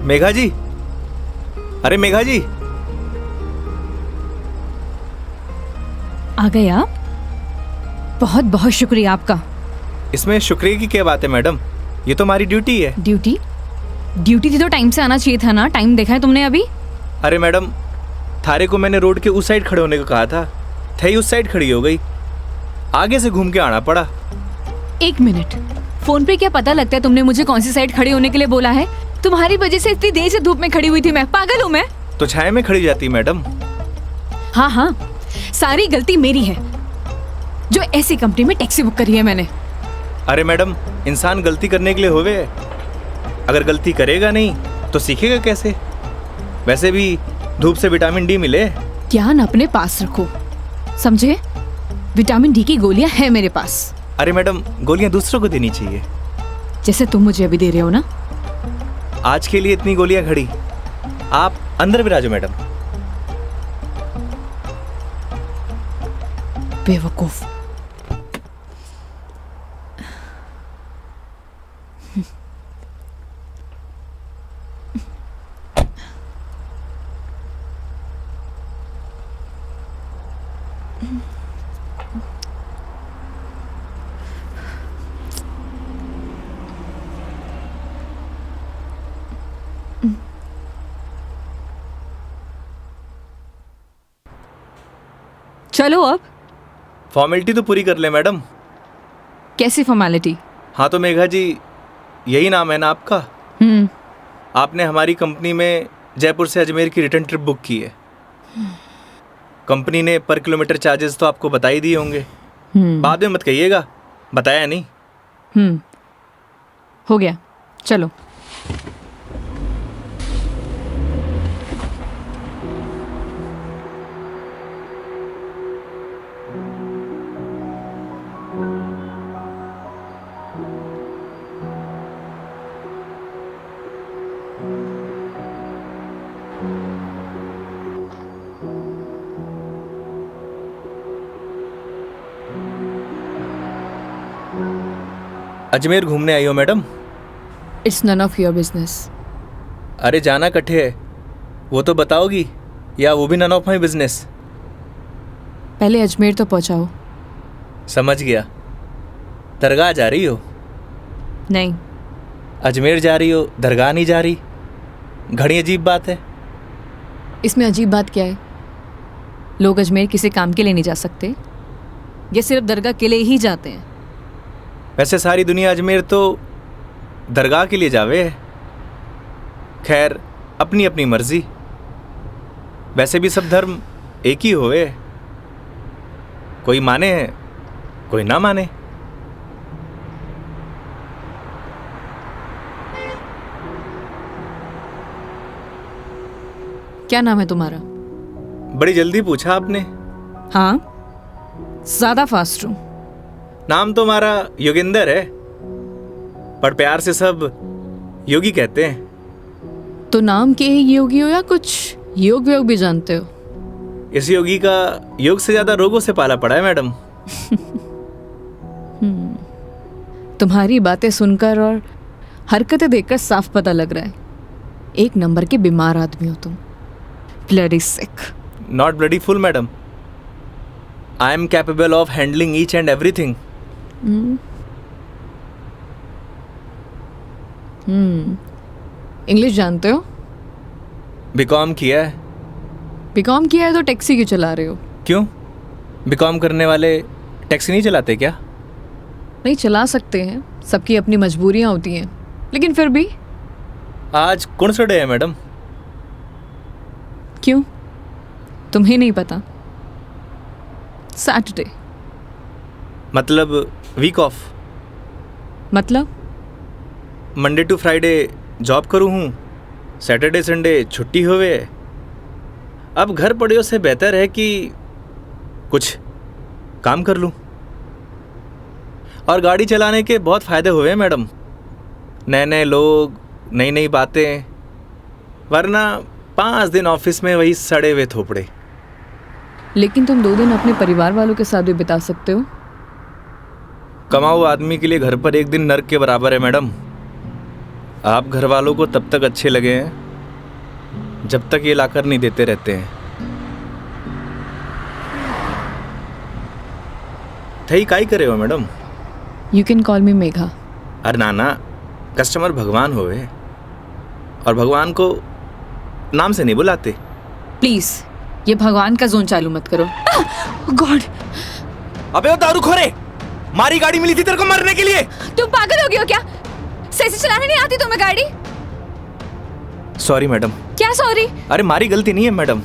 मेघा जी, अरे मेघा जी, आ गए आप? बहुत बहुत शुक्रिया आपका। इसमें शुक्रिया की क्या बात है मैडम, ये तो हमारी ड्यूटी है। ड्यूटी? ड्यूटी थी तो टाइम से आना चाहिए था ना। टाइम देखा है तुमने अभी? अरे मैडम, थारे को मैंने रोड के उस साइड खड़े होने को कहा था, थई उस साइड खड़ी हो गई, आगे से घूम के आना पड़ा। एक मिनट, फोन पे क्या पता लगता है तुमने मुझे कौन सी साइड खड़े होने के लिए बोला है? तुम्हारी वजह से इतनी देर से धूप में खड़ी हुई थी मैं। पागल हूँ मैं? तो छाया में खड़ी जाती मैडम। हाँ हाँ, सारी गलती मेरी है जो ऐसी कंपनी में टैक्सी बुक करी है मैंने। अरे मैडम, इंसान गलती करने के लिए होवे, अगर गलती करेगा नहीं तो सीखेगा कैसे? वैसे भी धूप से विटामिन डी मिले। ज्ञान अपने पास रखो, समझे? विटामिन डी की गोलियां हैं मेरे पास। अरे मैडम, गोलियां दूसरों को देनी चाहिए, जैसे तुम मुझे अभी दे रहे हो ना। आज के लिए इतनी गोलियां खड़ी, आप अंदर विराजो मैडम। बेवकूफ। चलो अब। फॉर्मेलिटी तो पूरी कर ले मैडम। कैसी फॉर्मेलिटी? हाँ तो मेघा जी, यही नाम है ना आपका? आपने हमारी कंपनी में जयपुर से अजमेर की रिटर्न ट्रिप बुक की है। कंपनी ने पर किलोमीटर चार्जेस तो आपको बता ही दिए होंगे। बाद में मत कहिएगा बताया नहीं। हो गया, चलो। अजमेर घूमने आई हो madam? It's none of your business. अरे जाना कट्ठे है, वो तो बताओगी, या वो भी नन ऑफ माई बिजनेस? पहले अजमेर तो पहुंचाओ। समझ गया। दरगाह जा रही हो? नहीं। अजमेर जा रही हो, दरगाह नहीं जा रही? घड़ी अजीब बात है। इसमें अजीब बात क्या है? लोग अजमेर किसी काम के लिए नहीं जा सकते, ये सिर्फ दरगाह के लिए ही जाते हैं। वैसे सारी दुनिया अजमेर तो दरगाह के लिए जावे है। खैर, अपनी अपनी मर्जी। वैसे भी सब धर्म एक ही होवे, कोई माने कोई ना माने। क्या नाम है तुम्हारा? बड़ी जल्दी पूछा आपने। हाँ, ज्यादा फास्ट हूं। नाम तो हमारा योगेंद्र है, पर प्यार से सब योगी कहते हैं। तो नाम के ही योगी हो या कुछ योग व्योग भी जानते हो? इस योगी का योग से ज्यादा रोगों से पाला पड़ा है मैडम। तुम्हारी बातें सुनकर और हरकतें देखकर साफ पता लग रहा है एक नंबर के बीमार आदमी हो तुम। Bloody sick. Not bloody fool madam, I am capable of handling each and everything. English जानते हो? बीकॉम किया है। बीकॉम किया है तो टैक्सी क्यों चला रहे हो? क्यों, बीकॉम करने वाले टैक्सी नहीं चलाते क्या? नहीं, चला सकते हैं, सबकी अपनी मजबूरियां होती हैं, लेकिन फिर भी। आज कौन सा डे है मैडम? क्यों, तुम्हें नहीं पता? सैटरडे। मतलब वीक ऑफ? मतलब मंडे टू फ्राइडे जॉब करूँ हूँ, सैटरडे संडे छुट्टी होवे। अब घर पड़ियों से बेहतर है कि कुछ काम कर लूँ। और गाड़ी चलाने के बहुत फ़ायदे हुए मैडम, नए नए लोग, नई नई बातें, वरना 5 दिन ऑफिस में वही सड़े हुए थोपड़े। लेकिन तुम 2 दिन अपने परिवार वालों के साथ भी बिता सकते हो। कमाऊ आदमी के लिए घर पर एक दिन नर्क के बराबर है मैडम। आप घर वालों को तब तक अच्छे लगे हैं जब तक ये लाकर नहीं देते रहते हैं। थई काई करे हो मैडम? यू कैन कॉल मी मेघा। अरे नाना, कस्टमर भगवान होवे और भगवान को नाम से नहीं बुलाते। प्लीज ये भगवान का जोन चालू मत करो। गॉड! अबे वो दारूखोरे, मारी गाड़ी मिली थी तेरे को मरने के लिए। तुम पागल हो गए हो क्या? सही से चलाने नहीं आती तुम्हें गाड़ी? Sorry madam. क्या सॉरी? अरे मारी गलती नहीं है मैडम।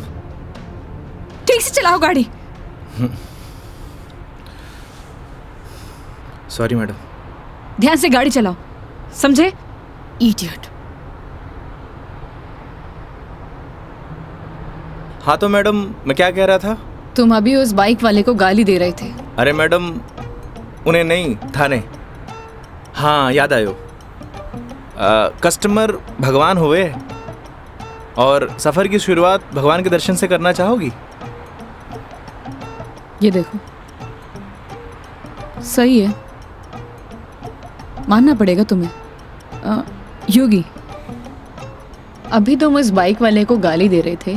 ठीक से चलाओ गाड़ी। Sorry madam. ध्यान से गाड़ी चलाओ, समझे? इडियट। हाँ तो मैडम, मैं क्या कह रहा था? तुम अभी उस बाइक वाले को गाली दे रहे थे। अरे मैडम, उन्हें नहीं, थाने। हाँ याद आयो। कस्टमर भगवान हुए और सफ़र की शुरुआत भगवान के दर्शन से करना चाहोगी? ये देखो, सही है, मानना पड़ेगा तुम्हें। योगी, अभी तुम उस बाइक वाले को गाली दे रहे थे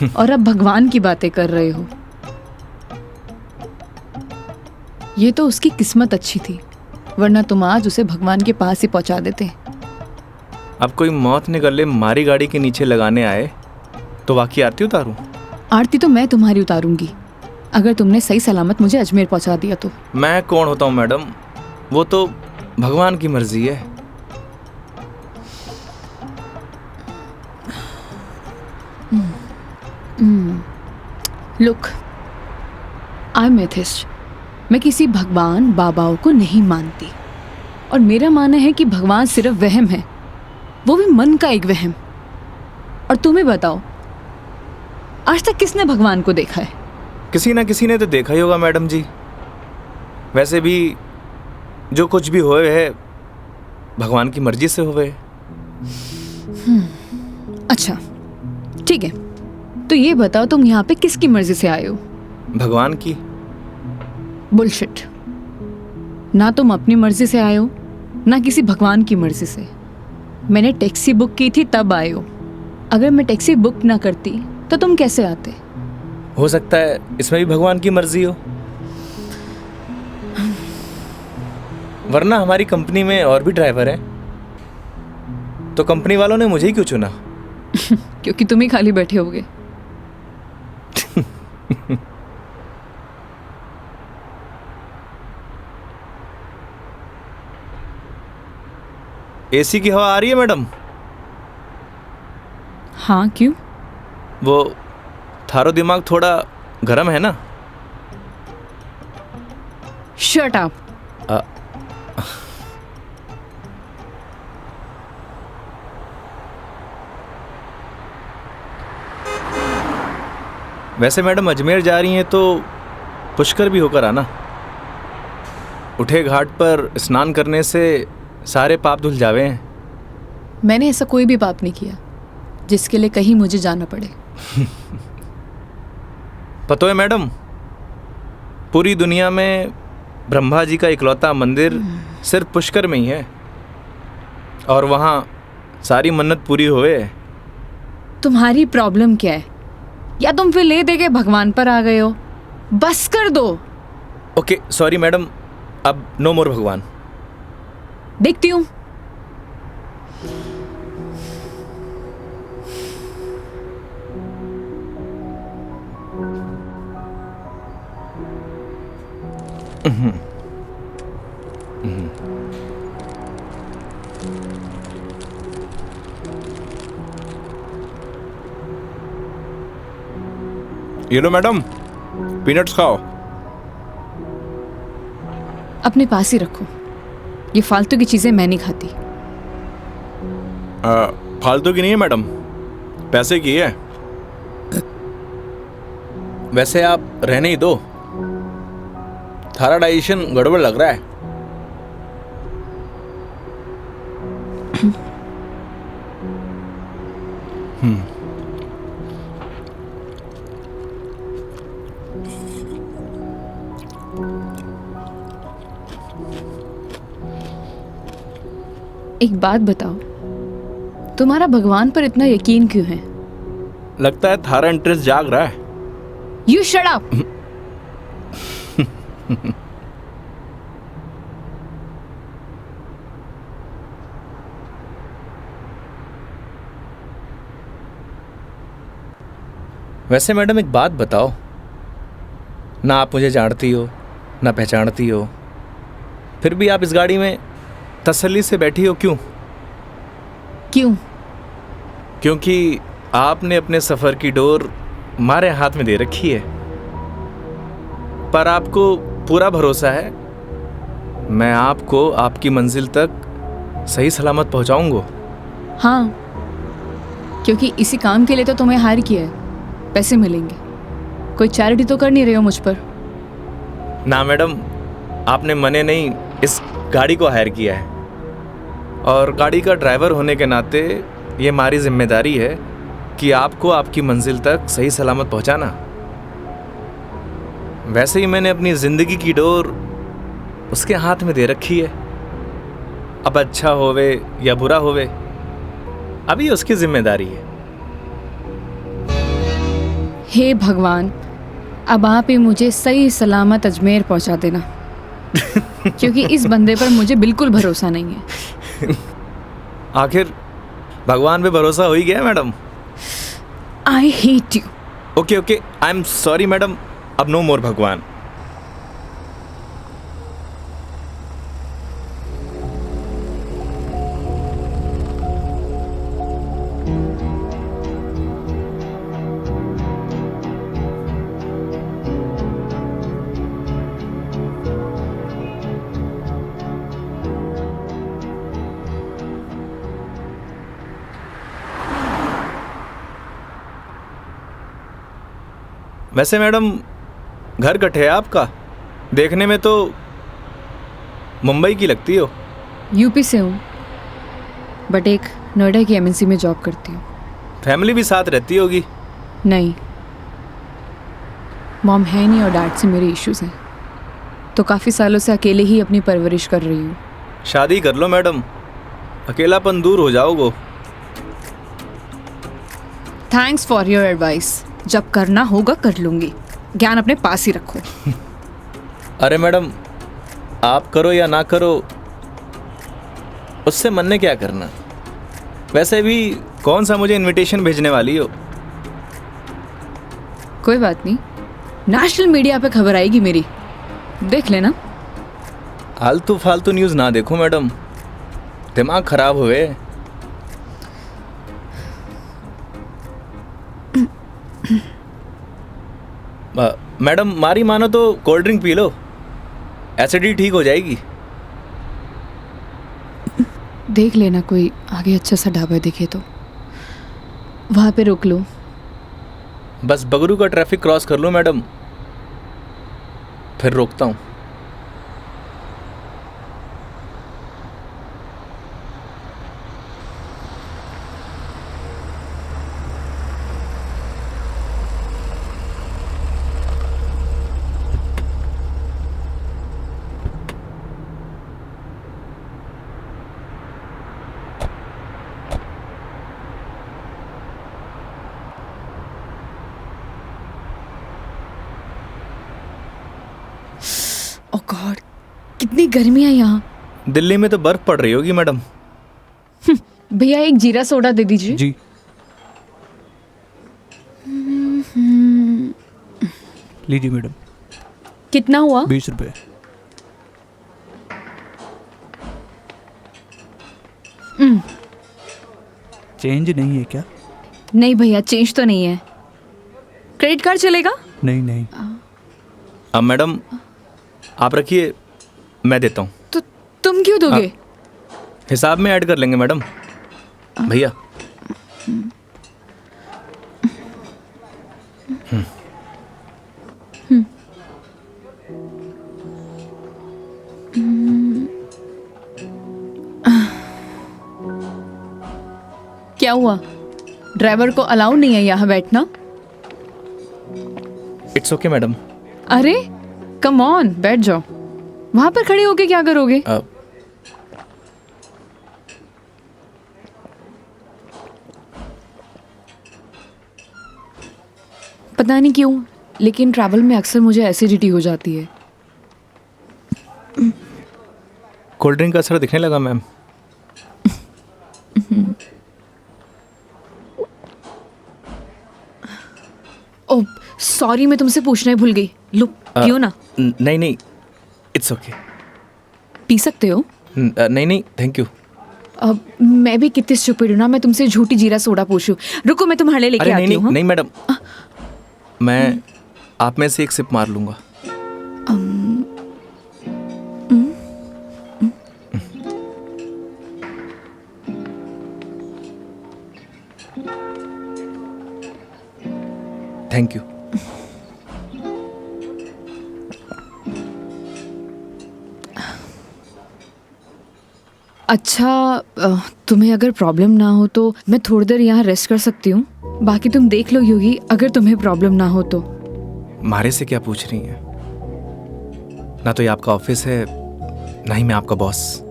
और अब भगवान की बातें कर रहे हो। ये तो उसकी किस्मत अच्छी थी, वरना तुम आज उसे भगवान के पास ही पहुंचा देते। अब कोई मौत निकले मारी गाड़ी के नीचे लगाने आए तो वाकई आरती उतारूं? आरती तो मैं तुम्हारी उतारूंगी अगर तुमने सही सलामत मुझे अजमेर पहुंचा दिया तो। मैं कौन होता हूँ मैडम, वो तो भगवान की मर्जी है। Look, I am atheist. मैं किसी भगवान बाबाओं को नहीं मानती और मेरा मानना है कि भगवान सिर्फ वहम है, वो भी मन का एक वहम। और तुम्हें बताओ, आज तक किसने भगवान को देखा है? किसी ना किसी ने तो देखा ही होगा मैडम जी। वैसे भी जो कुछ भी होए है भगवान की मर्जी से होए। अच्छा ठीक है, तो ये बताओ तुम यहाँ पे किसकी मर्जी से आए हो? भगवान की। बुलशिट। ना तुम अपनी मर्जी से आए हो, ना किसी भगवान की मर्जी से। मैंने टैक्सी बुक की थी तब आए हो। अगर मैं टैक्सी बुक ना करती तो तुम कैसे आते? हो सकता है इसमें भी भगवान की मर्जी हो, वरना हमारी कंपनी में और भी ड्राइवर हैं, तो कंपनी वालों ने मुझे ही क्यों चुना? क्योंकि तुम ही खाली बैठे होगे। एसी की हवा आ रही है मैडम? हाँ क्यों? वो थारो दिमाग थोड़ा गर्म है ना? Shut up. वैसे मैडम अजमेर जा रही हैं तो पुष्कर भी होकर आना। उठे घाट पर स्नान करने से सारे पाप धुल जावे हैं। मैंने ऐसा कोई भी पाप नहीं किया जिसके लिए कहीं मुझे जाना पड़े। पता है मैडम, पूरी दुनिया में ब्रह्मा जी का इकलौता मंदिर सिर्फ पुष्कर में ही है और वहाँ सारी मन्नत पूरी हुए। तुम्हारी प्रॉब्लम क्या है? या तुम फिर ले दे के भगवान पर आ गए हो? बस कर दो। ओके सॉरी मैडम, अब नो मोर भगवान। देखती हूँ। ये लो मैडम, पीनट्स खाओ। अपने पास ही रखो, ये फालतू की चीजें मैं नहीं खाती। फालतू की नहीं है मैडम, पैसे की है। वैसे आप रहने ही दो, थारा डाइजेशन गड़बड़ लग रहा है। एक बात बताओ, तुम्हारा भगवान पर इतना यकीन क्यों है? लगता है थारा इंटरेस्ट जाग रहा है। You shut up. वैसे मैडम एक बात बताओ, ना आप मुझे जानती हो ना पहचानती हो, फिर भी आप इस गाड़ी में तसल्ली से बैठी हो क्यों? क्यों? क्योंकि आपने अपने सफ़र की डोर हमारे हाथ में दे रखी है, पर आपको पूरा भरोसा है मैं आपको आपकी मंजिल तक सही सलामत पहुंचाऊंगा। हाँ, क्योंकि इसी काम के लिए तो तुम्हें हायर किया है, पैसे मिलेंगे। कोई चैरिटी तो कर नहीं रहे हो मुझ पर? ना मैडम, आपने मने नहीं इस गाड़ी को हायर किया है, और गाड़ी का ड्राइवर होने के नाते ये हमारी जिम्मेदारी है कि आपको आपकी मंजिल तक सही सलामत पहुंचाना। वैसे ही मैंने अपनी ज़िंदगी की डोर उसके हाथ में दे रखी है। अब अच्छा होवे या बुरा होवे, अभी उसकी जिम्मेदारी है। हे भगवान, अब आप ही मुझे सही सलामत अजमेर पहुंचा देना, क्योंकि इस बंदे पर मुझे बिल्कुल भरोसा नहीं है। आखिर भगवान पे भरोसा हो ही गया madam. I hate you. Okay okay, I am sorry madam, अब नो मोर भगवान। वैसे मैडम घर कट है आपका? देखने में तो मुंबई की लगती हो। यूपी से हूँ, बट एक नोएडा की एमएनसी में जॉब करती हूँ। फैमिली भी साथ रहती होगी? नहीं, मॉम है नहीं और डैड से मेरे इश्यूज हैं, तो काफ़ी सालों से अकेले ही अपनी परवरिश कर रही हूँ। शादी कर लो मैडम, अकेलापन दूर हो जाओगे। Thanks for your advice. जब करना होगा कर लूँगी, ज्ञान अपने पास ही रखो। अरे मैडम, आप करो या ना करो उससे मन ने क्या करना। वैसे भी कौन सा मुझे इनविटेशन भेजने वाली हो? कोई बात नहीं, नेशनल मीडिया पे खबर आएगी मेरी, देख लेना। आलतू फालतू न्यूज़ ना देखो मैडम, दिमाग खराब हुए। मैडम मारी मानो तो cold drink P low, acidity ठीक हो जाएगी। देख लेना कोई आगे अच्छा सा ढाबा दिखे तो वहाँ पे रोक लो। बस बगरू का ट्रैफिक क्रॉस कर लो मैडम, फिर रोकता हूँ। ओह गॉड, कितनी गर्मी है यहाँ। दिल्ली में तो बर्फ पड़ रही होगी मैडम। भैया एक जीरा सोडा दे दीजिए। जी। लीजिए मैडम। कितना हुआ? 20 रुपये। चेंज नहीं है क्या? नहीं भैया, चेंज तो नहीं है। क्रेडिट कार्ड चलेगा? नहीं नहीं। अब मैडम आप रखिए, मैं देता हूँ। तो तुम क्यों दोगे? हिसाब में ऐड कर लेंगे मैडम। भैया क्या हुआ? ड्राइवर को अलाउ नहीं है यहाँ बैठना? It's okay madam. अरे कम ऑन, बैठ जाओ। वहां पर खड़े होके क्या करोगे? पता नहीं क्यों, लेकिन ट्रैवल में अक्सर मुझे एसिडिटी हो जाती है। कोल्ड ड्रिंक का असर दिखने लगा मैम। ओह सॉरी, मैं तुमसे पूछना ही भूल गई। लो पियो ना। नहीं नहीं, इट्स ओके। पी सकते हो। नहीं नहीं, थैंक यू। अब मैं भी कितनी स्टूपिड हूँ ना, मैं तुमसे झूठी जीरा सोडा पूछूं। रुको मैं तुम्हारे लिए लेके अरे आती नहीं हूँ। नहीं नहीं मैडम, मैं आप में से एक सिप मार लूंगा। Thank you. अच्छा, तुम्हें अगर प्रॉब्लम ना हो तो मैं थोड़ी देर यहाँ रेस्ट कर सकती हूँ। बाकी तुम देख लो योगी, अगर तुम्हें प्रॉब्लम ना हो तो। मारे से क्या पूछ रही हैं? ना तो ये आपका ऑफिस है, ना ही मैं आपका बॉस।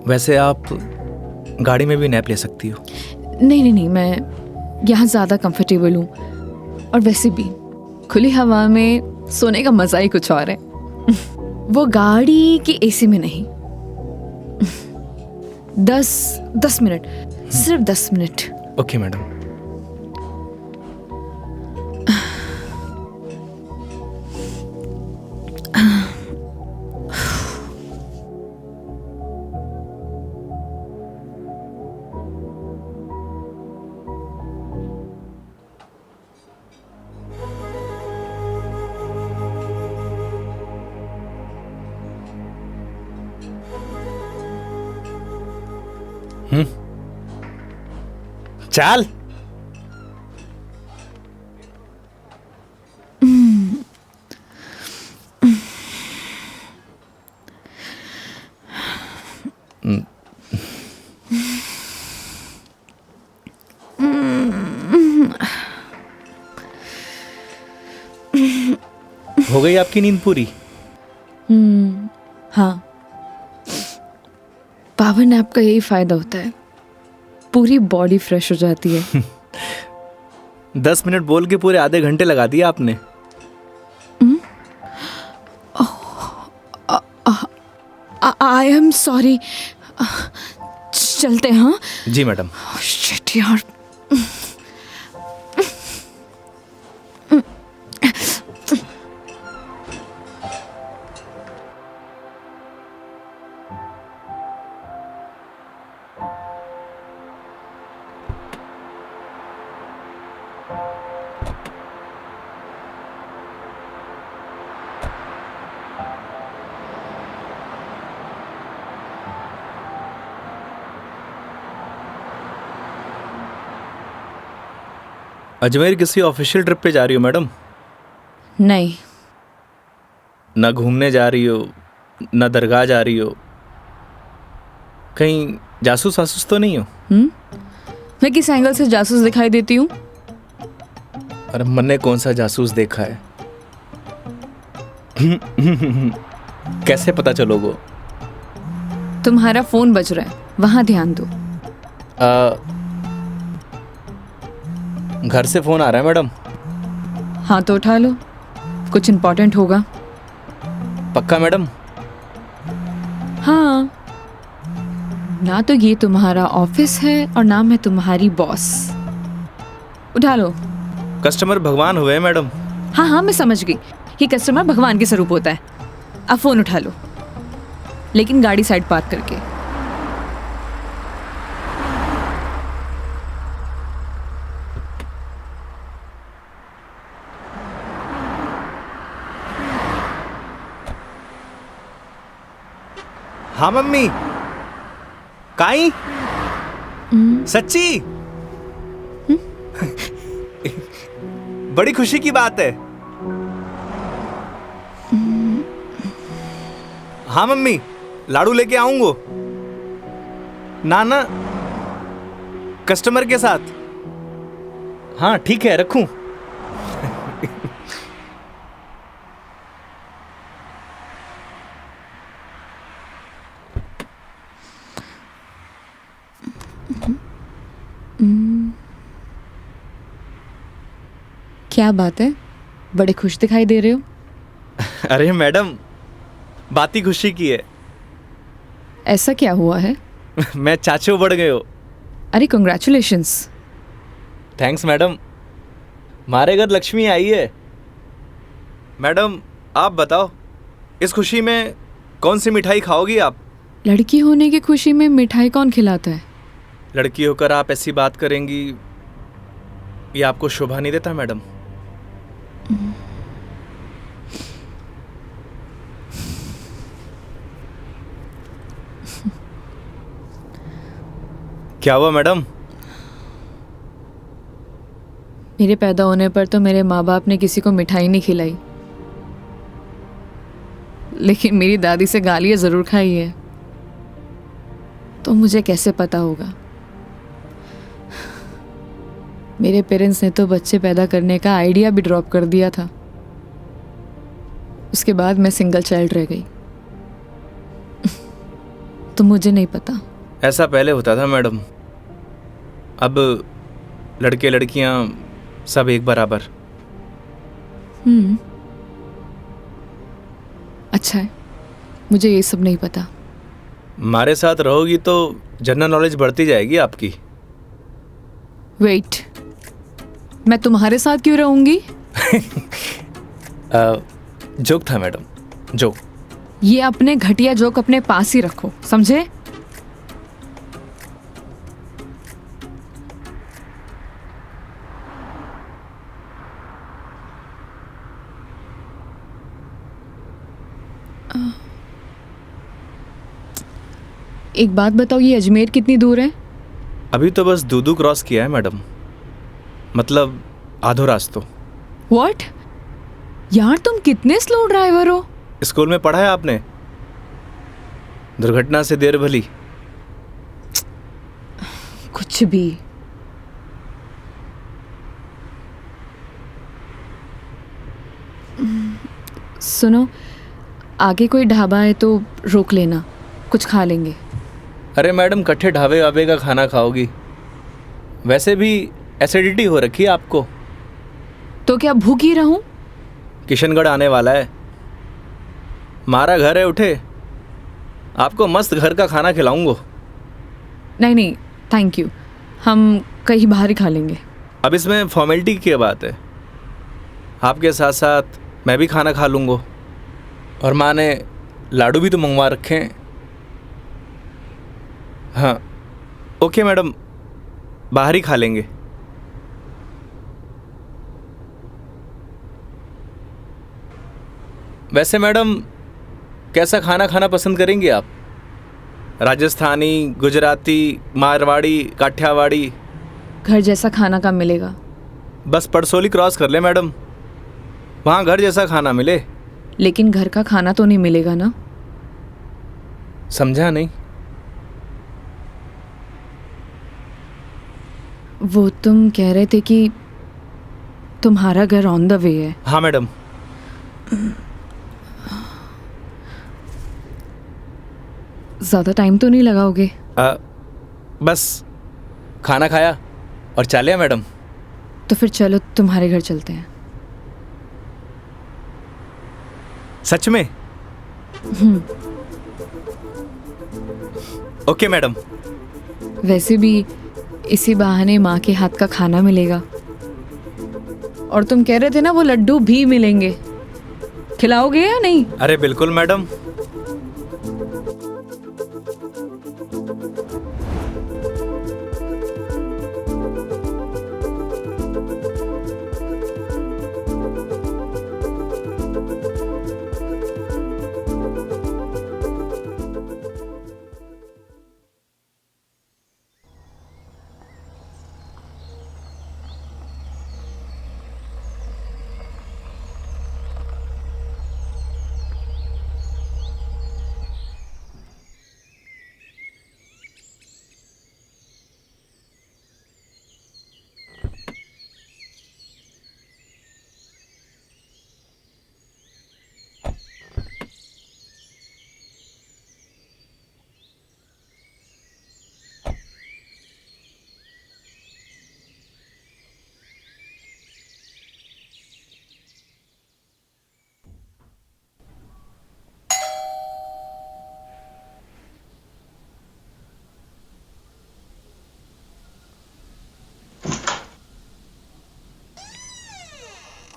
वैसे आप गाड़ी में भी नैप ले सकती हो। नहीं नहीं नहीं, मैं यहाँ ज़्यादा कंफर्टेबल हूँ। और वैसे भी खुली हवा में सोने का मज़ा ही कुछ और है। वो गाड़ी की एसी में नहीं। 10 मिनट, सिर्फ 10 मिनट। Okay madam. चाल। हो गई आपकी नींद पूरी? हाँ, पावर नैप का यही फायदा होता है, पूरी बॉडी फ्रेश हो जाती है। 10 मिनट बोल के पूरे आधे घंटे लगा दिए आपने। आई एम सॉरी। चलते हैं। हाँ जी मैडम। शिट यार। अजमेर किसी ऑफिशियल ट्रिप पे जा रही हो मैडम? नहीं। ना घूमने जा रही हो, ना दरगाह जा रही हो, कहीं जासूस वासूस तो नहीं हो? मैं किस एंगल से जासूस दिखाई देती हूँ? अरे मैंने कौन सा जासूस देखा है? कैसे पता चलोगे? तुम्हारा फोन बज रहा है, वहां ध्यान दो। घर से फोन आ रहा है मैडम। हाँ तो उठा लो, कुछ इम्पोर्टेंट होगा। पक्का मैडम? हाँ, ना तो ये तुम्हारा ऑफिस है और ना मैं तुम्हारी बॉस। उठा लो। कस्टमर भगवान हुए मैडम। हाँ हाँ मैं समझ गई, ये कस्टमर भगवान के स्वरूप होता है। अब फोन उठा लो, लेकिन गाड़ी साइड पार्क करके। हाँ मम्मी। काई? सच्ची? बड़ी खुशी की बात है। हाँ मम्मी, लाडू लेके आऊंगा। ना कस्टमर के साथ। हाँ ठीक है, रखूं? क्या बात है, बड़े खुश दिखाई दे रहे हो। अरे मैडम, बात ही खुशी की है। ऐसा क्या हुआ है? मैं चाचू बढ़ गए हो। अरे कंग्रेचुलेशंस। थैंक्स मैडम, हमारे घर लक्ष्मी आई है। मैडम आप बताओ, इस खुशी में कौन सी मिठाई खाओगी आप? लड़की होने की खुशी में मिठाई कौन खिलाता है? लड़की होकर आप ऐसी बात करेंगी, ये आपको शोभा नहीं देता मैडम। क्या हुआ मैडम? मेरे पैदा होने पर तो मेरे माँ बाप ने किसी को मिठाई नहीं खिलाई, लेकिन मेरी दादी से गालियाँ ज़रूर खाई है। तो मुझे कैसे पता होगा? मेरे पेरेंट्स ने तो बच्चे पैदा करने का आइडिया भी ड्रॉप कर दिया था। उसके बाद मैं सिंगल चाइल्ड रह गई। तो मुझे नहीं पता। ऐसा पहले होता था मैडम, अब लड़के लड़कियां सब एक बराबर। अच्छा है, मुझे ये सब नहीं पता। हमारे साथ रहोगी तो जनरल नॉलेज बढ़ती जाएगी आपकी। वेट, मैं तुम्हारे साथ क्यों रहूंगी? जोक था मैडम, जोक। ये अपने घटिया जोक अपने पास ही रखो, समझे? एक बात बताओ, ये अजमेर कितनी दूर है? अभी तो बस दूदू क्रॉस किया है मैडम, मतलब आधो रास्तों। व्हाट? यार तुम कितने स्लो ड्राइवर हो। स्कूल में पढ़ा है आपने, दुर्घटना से देर भली। कुछ भी। सुनो, आगे कोई ढाबा है तो रोक लेना, कुछ खा लेंगे। अरे मैडम, कट्ठे ढाबे वाबे का खाना खाओगी? वैसे भी एसिडिटी हो रखी है आपको। तो क्या भूखी रहूं? किशनगढ़ आने वाला है, हमारा घर है, उठे आपको मस्त घर का खाना खिलाऊंगा। नहीं नहीं, थैंक यू, हम कहीं बाहर ही खा लेंगे। अब इसमें फॉर्मेलिटी की बात है, आपके साथ साथ मैं भी खाना खा लूँगा। और माँ ने लाडू भी तो मंगवा रखे हैं। हाँ ओके मैडम, बाहर ही खा लेंगे। वैसे मैडम, कैसा खाना खाना पसंद करेंगी आप? राजस्थानी, गुजराती, मारवाड़ी, काठियावाड़ी? घर जैसा खाना कब मिलेगा? बस पड़सोली क्रॉस कर ले मैडम, वहाँ घर जैसा खाना मिले। लेकिन घर का खाना तो नहीं मिलेगा ना? समझा नहीं। वो तुम कह रहे थे कि तुम्हारा घर ऑन द वे है। हाँ मैडम। ज़्यादा टाइम तो नहीं लगाओगे? बस खाना खाया और चलिए मैडम। तो फिर चलो तुम्हारे घर चलते हैं। सच में? Okay madam. वैसे भी इसी बहाने माँ के हाथ का खाना मिलेगा। और तुम कह रहे थे ना वो लड्डू भी मिलेंगे, खिलाओगे या नहीं? अरे बिल्कुल मैडम।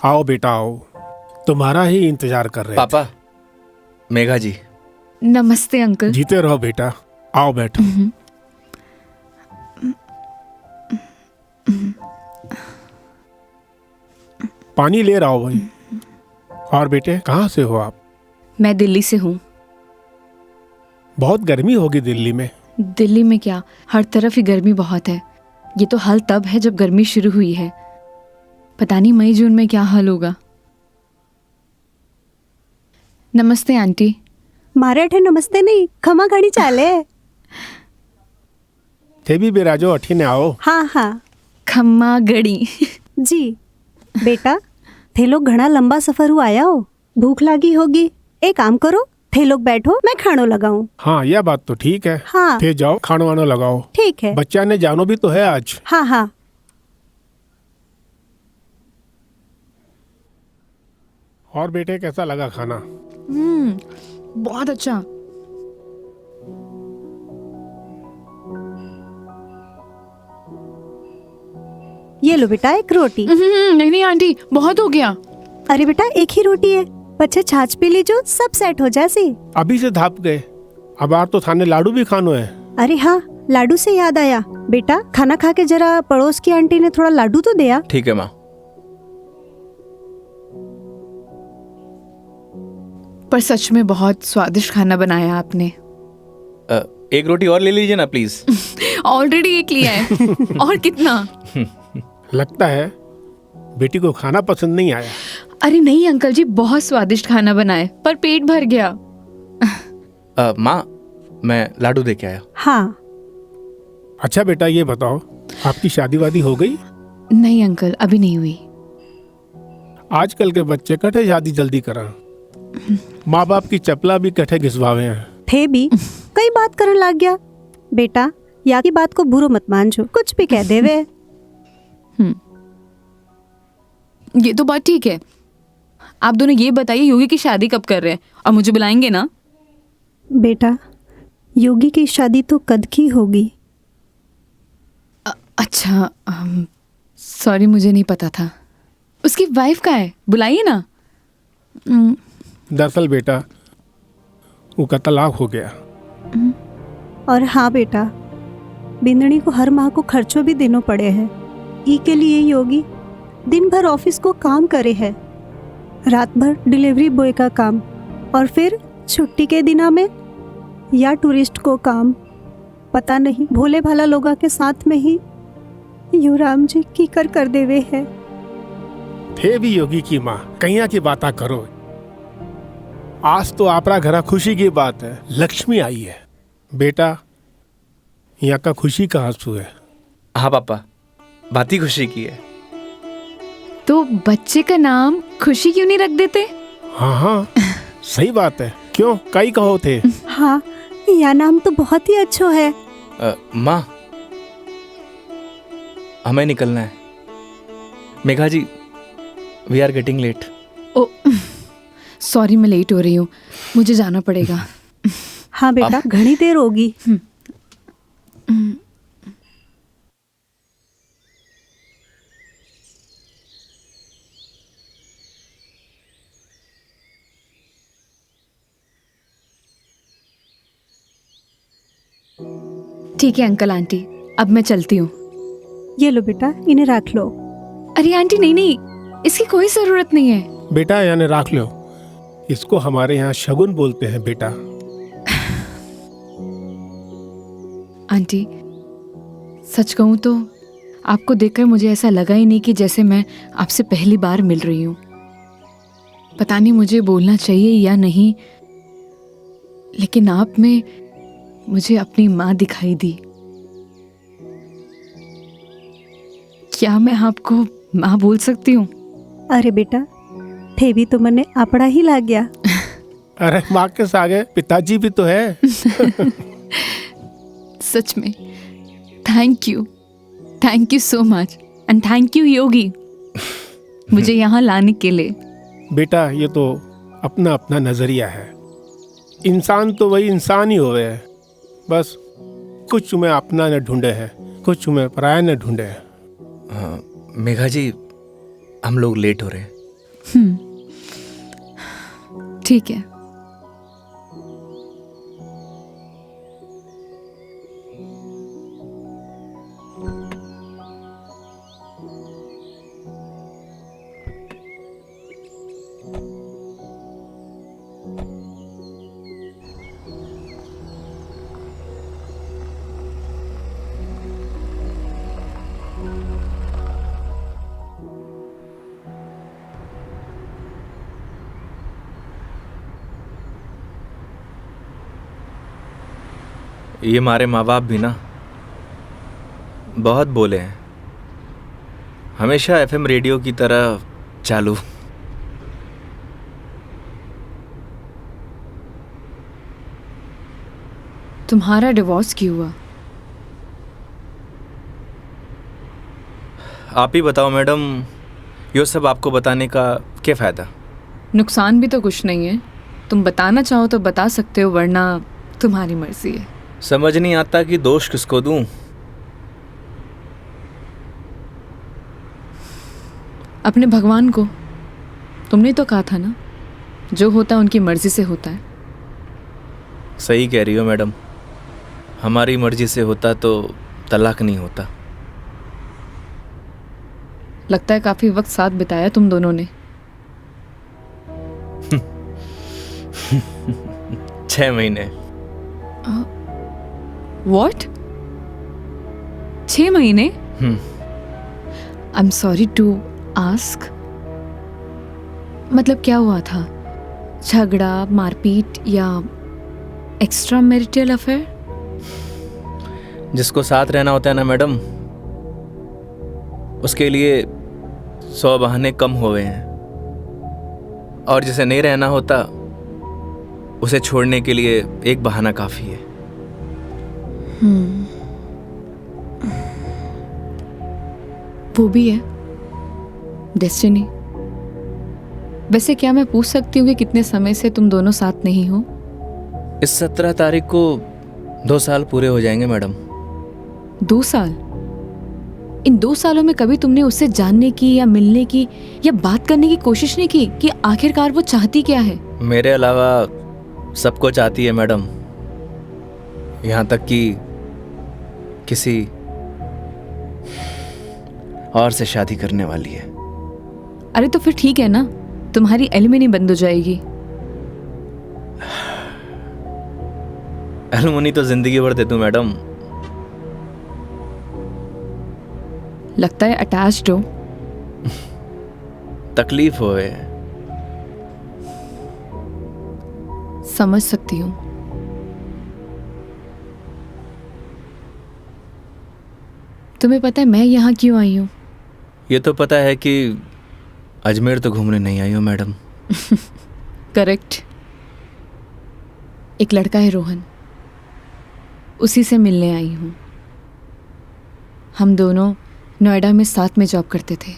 आओ बेटा आओ, तुम्हारा ही इंतजार कर रहे पापा, मेघा जी। नमस्ते अंकल। थे। जीते रहो बेटा, आओ बैठो। पानी ले रहा हो भाई। और बेटे कहाँ से हो आप? मैं दिल्ली से हूँ। बहुत गर्मी होगी दिल्ली में। दिल्ली में क्या, हर तरफ ही गर्मी बहुत है। ये तो हाल तब है जब गर्मी शुरू हुई है, पता नहीं मई जून में क्या हाल होगा। नमस्ते आंटी। મારે અઠે નમસ્તે નહીં, ખમા ઘણી ચાલે। थे भी बिराजो अठीने आओ। हाँ हाँ खम्मा गड़ी। जी। बेटा थे लोग घना लंबा सफर हुआ आया हो, भूख लागी होगी। एक काम करो, थे लोग बैठो, मैं खानो लगाऊं। हाँ यह बात तो ठीक है। हाँ थे जाओ खानो वानो लगाओ। ठीक है। बच्चा ने जानो भी तो है आज। हाँ हाँ। और बेटे कैसा लगा खाना? बहुत अच्छा। ये लो बेटा एक रोटी। नहीं नहीं आंटी, बहुत हो गया। अरे बेटा एक ही रोटी है, बच्चे छाछ पी लीजो, सब सेट हो जासी। अभी से धाप गए, अब आर तो थाने लाडू भी खानो है। अरे हाँ, लाडू से याद आया, बेटा खाना खा के जरा पड़ोस की आंटी ने थोड़ा लाडू तो दिया। ठीक है माँ। पर सच में बहुत स्वादिष्ट खाना बनाया आपने। एक रोटी और ले लीजिए ना प्लीज। ऑलरेडी एक लिया है। और कितना? लगता है बेटी को खाना पसंद नहीं आया। अरे नहीं अंकल जी, बहुत स्वादिष्ट खाना बनाए, पर पेट भर गया। माँ, मैं लाडू दे के आया। हाँ। अच्छा बेटा ये बताओ, आपकी शादी वादी हो गई? नहीं अंकल, अभी नहीं हुई। आजकल के बच्चे कटे शादी जल्दी करा, माँ बाप की चपला भी कटे घिसवावे हैं। थे भी कई बात करने लग गया। बेटा या की बात को बुरो मत मानजो, कुछ भी कह देवे। ये तो बात ठीक है। आप दोनों ये बताइए, योगी की शादी कब कर रहे हैं? और मुझे बुलाएंगे ना? बेटा योगी की शादी तो कद की होगी। अच्छा, सॉरी मुझे नहीं पता था। उसकी वाइफ का है, बुलाइए ना। दरअसल बेटा उसका तलाक हो गया। और हाँ बेटा, बिंदनी को हर माह को खर्चों भी देना पड़े हैं। ई के लिए योगी दिन भर ऑफिस को काम करे है, रात भर डिलीवरी बॉय का काम, और फिर छुट्टी के दिना में या टूरिस्ट को काम। पता नहीं भोले भाला लोगा के साथ में ही युवराम जी की कर देवे है। थे भी योगी की माँ, कहिया की बाता करो। आज तो आपरा घरा खुशी की बात है, लक्ष्मी आई है। बेटा यहाँ का खुशी का आंसू है। हाँ पापा, बात ही खुशी की है। तो बच्चे का नाम खुशी क्यों नहीं रख देते? हाँ हाँ सही बात है। क्यों, कई कहो थे? हाँ, यह नाम तो बहुत ही अच्छा है। माँ, हमें निकलना है। Megha ji, we are getting late. Oh sorry, मैं लेट हो रही हूँ, मुझे जाना पड़ेगा। हाँ बेटा, घनी देर होगी। ठीक है अंकल आंटी, अब मैं चलती हूँ। ये लो बेटा, इन्हें रख लो। अरे आंटी नहीं नहीं, इसकी कोई जरूरत नहीं है। बेटा यानी राख लो, इसको हमारे यहाँ शगुन बोलते हैं बेटा। आंटी सच कहूँ तो आपको देखकर मुझे ऐसा लगा ही नहीं कि जैसे मैं आपसे पहली बार मिल रही हूँ। पता नहीं मुझे बोलना चाहिए या नहीं, लेकिन आप में मुझे अपनी माँ दिखाई दी। क्या मैं आपको माँ बोल सकती हूँ? अरे बेटा, थे भी तो मने अपना ही लग गया। अरे माँ के सागे पिताजी भी तो है। सच में thank you so much, and thank you Yogi मुझे यहाँ लाने के लिए। बेटा ये तो अपना अपना नजरिया है। इंसान तो वही इंसान ही होवे है, बस कुछ में अपना न ढूंढे हैं, कुछ में पराया न ढूंढे हैं। मेघा जी, हम लोग लेट हो रहे हैं। ठीक है। ये हमारे माँ बाप भी ना बहुत बोले हैं, हमेशा एफएम रेडियो की तरह चालू। तुम्हारा डिवोर्स क्यों हुआ? आप ही बताओ मैडम, ये सब आपको बताने का क्या फ़ायदा? नुकसान भी तो कुछ नहीं है। तुम बताना चाहो तो बता सकते हो, वरना तुम्हारी मर्जी है। समझ नहीं आता कि दोष किसको दूं। अपने भगवान को। तुमने तो कहा था ना, जो होता है उनकी मर्जी से होता है। सही कह रही हो मैडम, हमारी मर्जी से होता तो तलाक नहीं होता। लगता है काफी वक्त साथ बिताया तुम दोनों ने। 6 महीने। What? 6 महीने? I'm sorry to ask. मतलब क्या हुआ था? झगड़ा, मारपीट या एक्स्ट्रा मैरिटल अफेयर? जिसको साथ रहना होता है ना मैडम, उसके लिए 100 बहाने कम हो गए हैं, और जिसे नहीं रहना होता उसे छोड़ने के लिए एक बहाना काफ़ी है। वो भी है डेस्टिनी। वैसे क्या मैं पूछ सकती हूँ कि कितने समय से तुम दोनों साथ नहीं हो? इस 17 तारीख को 2 साल पूरे हो जाएंगे मैडम। 2 साल? इन 2 सालों में कभी तुमने उससे जानने की या मिलने की या बात करने की कोशिश नहीं की कि आखिरकार वो चाहती क्या है? मेरे अलावा सबको चाहती है मैडम, यहाँ तक कि किसी और से शादी करने वाली है। अरे तो फिर ठीक है ना, तुम्हारी एलिमनी बंद हो जाएगी। एलुमनी तो जिंदगी भर दे दूं मैडम। लगता है अटैच्ड हो। तकलीफ होए। समझ सकती हूँ। तुम्हें पता है मैं यहाँ क्यों आई हूँ? ये तो पता है कि अजमेर तो घूमने नहीं आई हो मैडम। करेक्ट। एक लड़का है रोहन, उसी से मिलने आई हूँ। हम दोनों नोएडा में साथ में जॉब करते थे,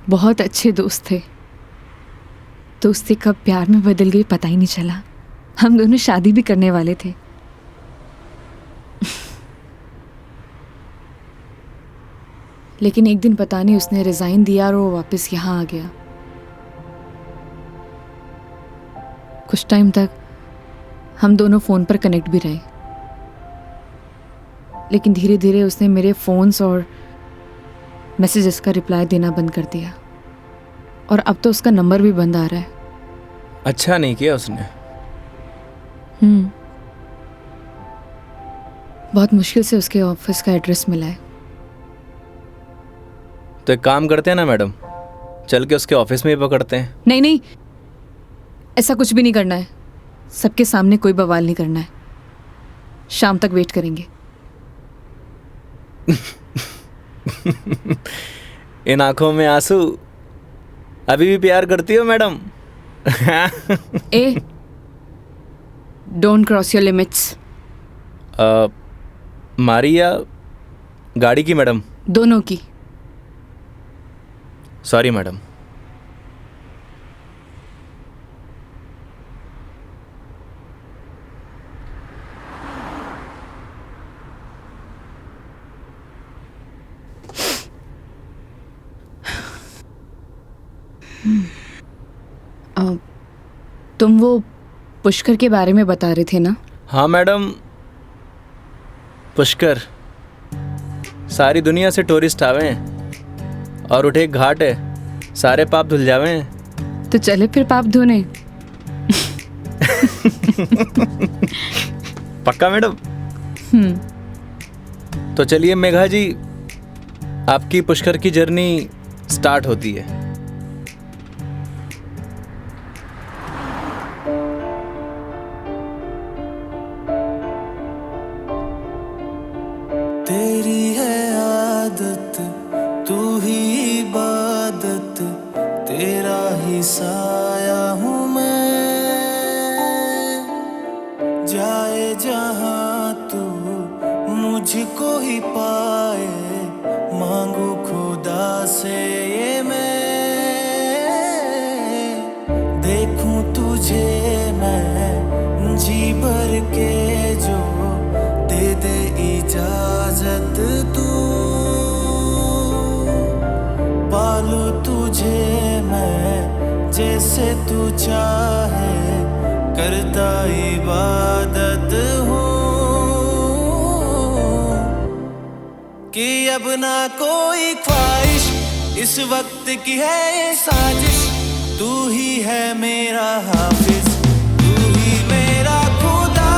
बहुत अच्छे दोस्त थे। दोस्ती कब प्यार में बदल गई पता ही नहीं चला। हम दोनों शादी भी करने वाले थे। लेकिन एक दिन पता नहीं उसने रिजाइन दिया और वो वापस यहाँ आ गया। कुछ टाइम तक हम दोनों फ़ोन पर कनेक्ट भी रहे, लेकिन धीरे धीरे उसने मेरे फ़ोन्स और मैसेजेस का रिप्लाई देना बंद कर दिया, और अब तो उसका नंबर भी बंद आ रहा है। अच्छा नहीं किया उसने। बहुत मुश्किल से उसके ऑफिस का एड्रेस मिला है। तो एक काम करते हैं ना मैडम, चल के उसके ऑफिस में ही पकड़ते हैं। नहीं नहीं, ऐसा कुछ भी नहीं करना है। सबके सामने कोई बवाल नहीं करना है। शाम तक वेट करेंगे। इन आंखों में आंसू, अभी भी प्यार करती हो madam? A, don't cross your limits. मारी या गाड़ी की मैडम? दोनों की। Sorry madam. तुम वो पुष्कर के बारे में बता रहे थे ना? हाँ मैडम, पुष्कर सारी दुनिया से टूरिस्ट आवे हैं और उठे एक घाट है, सारे पाप धुल जावे हैं। तो चले फिर पाप धोने। पक्का मैडम? तो चलिए मेघा जी, आपकी पुष्कर की जर्नी स्टार्ट होती है। तेरी है आदत, तू ही इबादत, तेरा ही साया हूँ मैं। जाए जहाँ तू मुझको ही पाए, मांगू खुदा से ये मैं। देखूं तुझे मैं जी भर के, जो दे दे इजाजत तू। पालू तुझे मैं जैसे तू चाहे, करता इबादत हूँ। कि अब ना कोई ख्वाहिश, इस वक्त की है ये साजिश। तू ही है मेरा हाफिज, तू ही मेरा खुदा।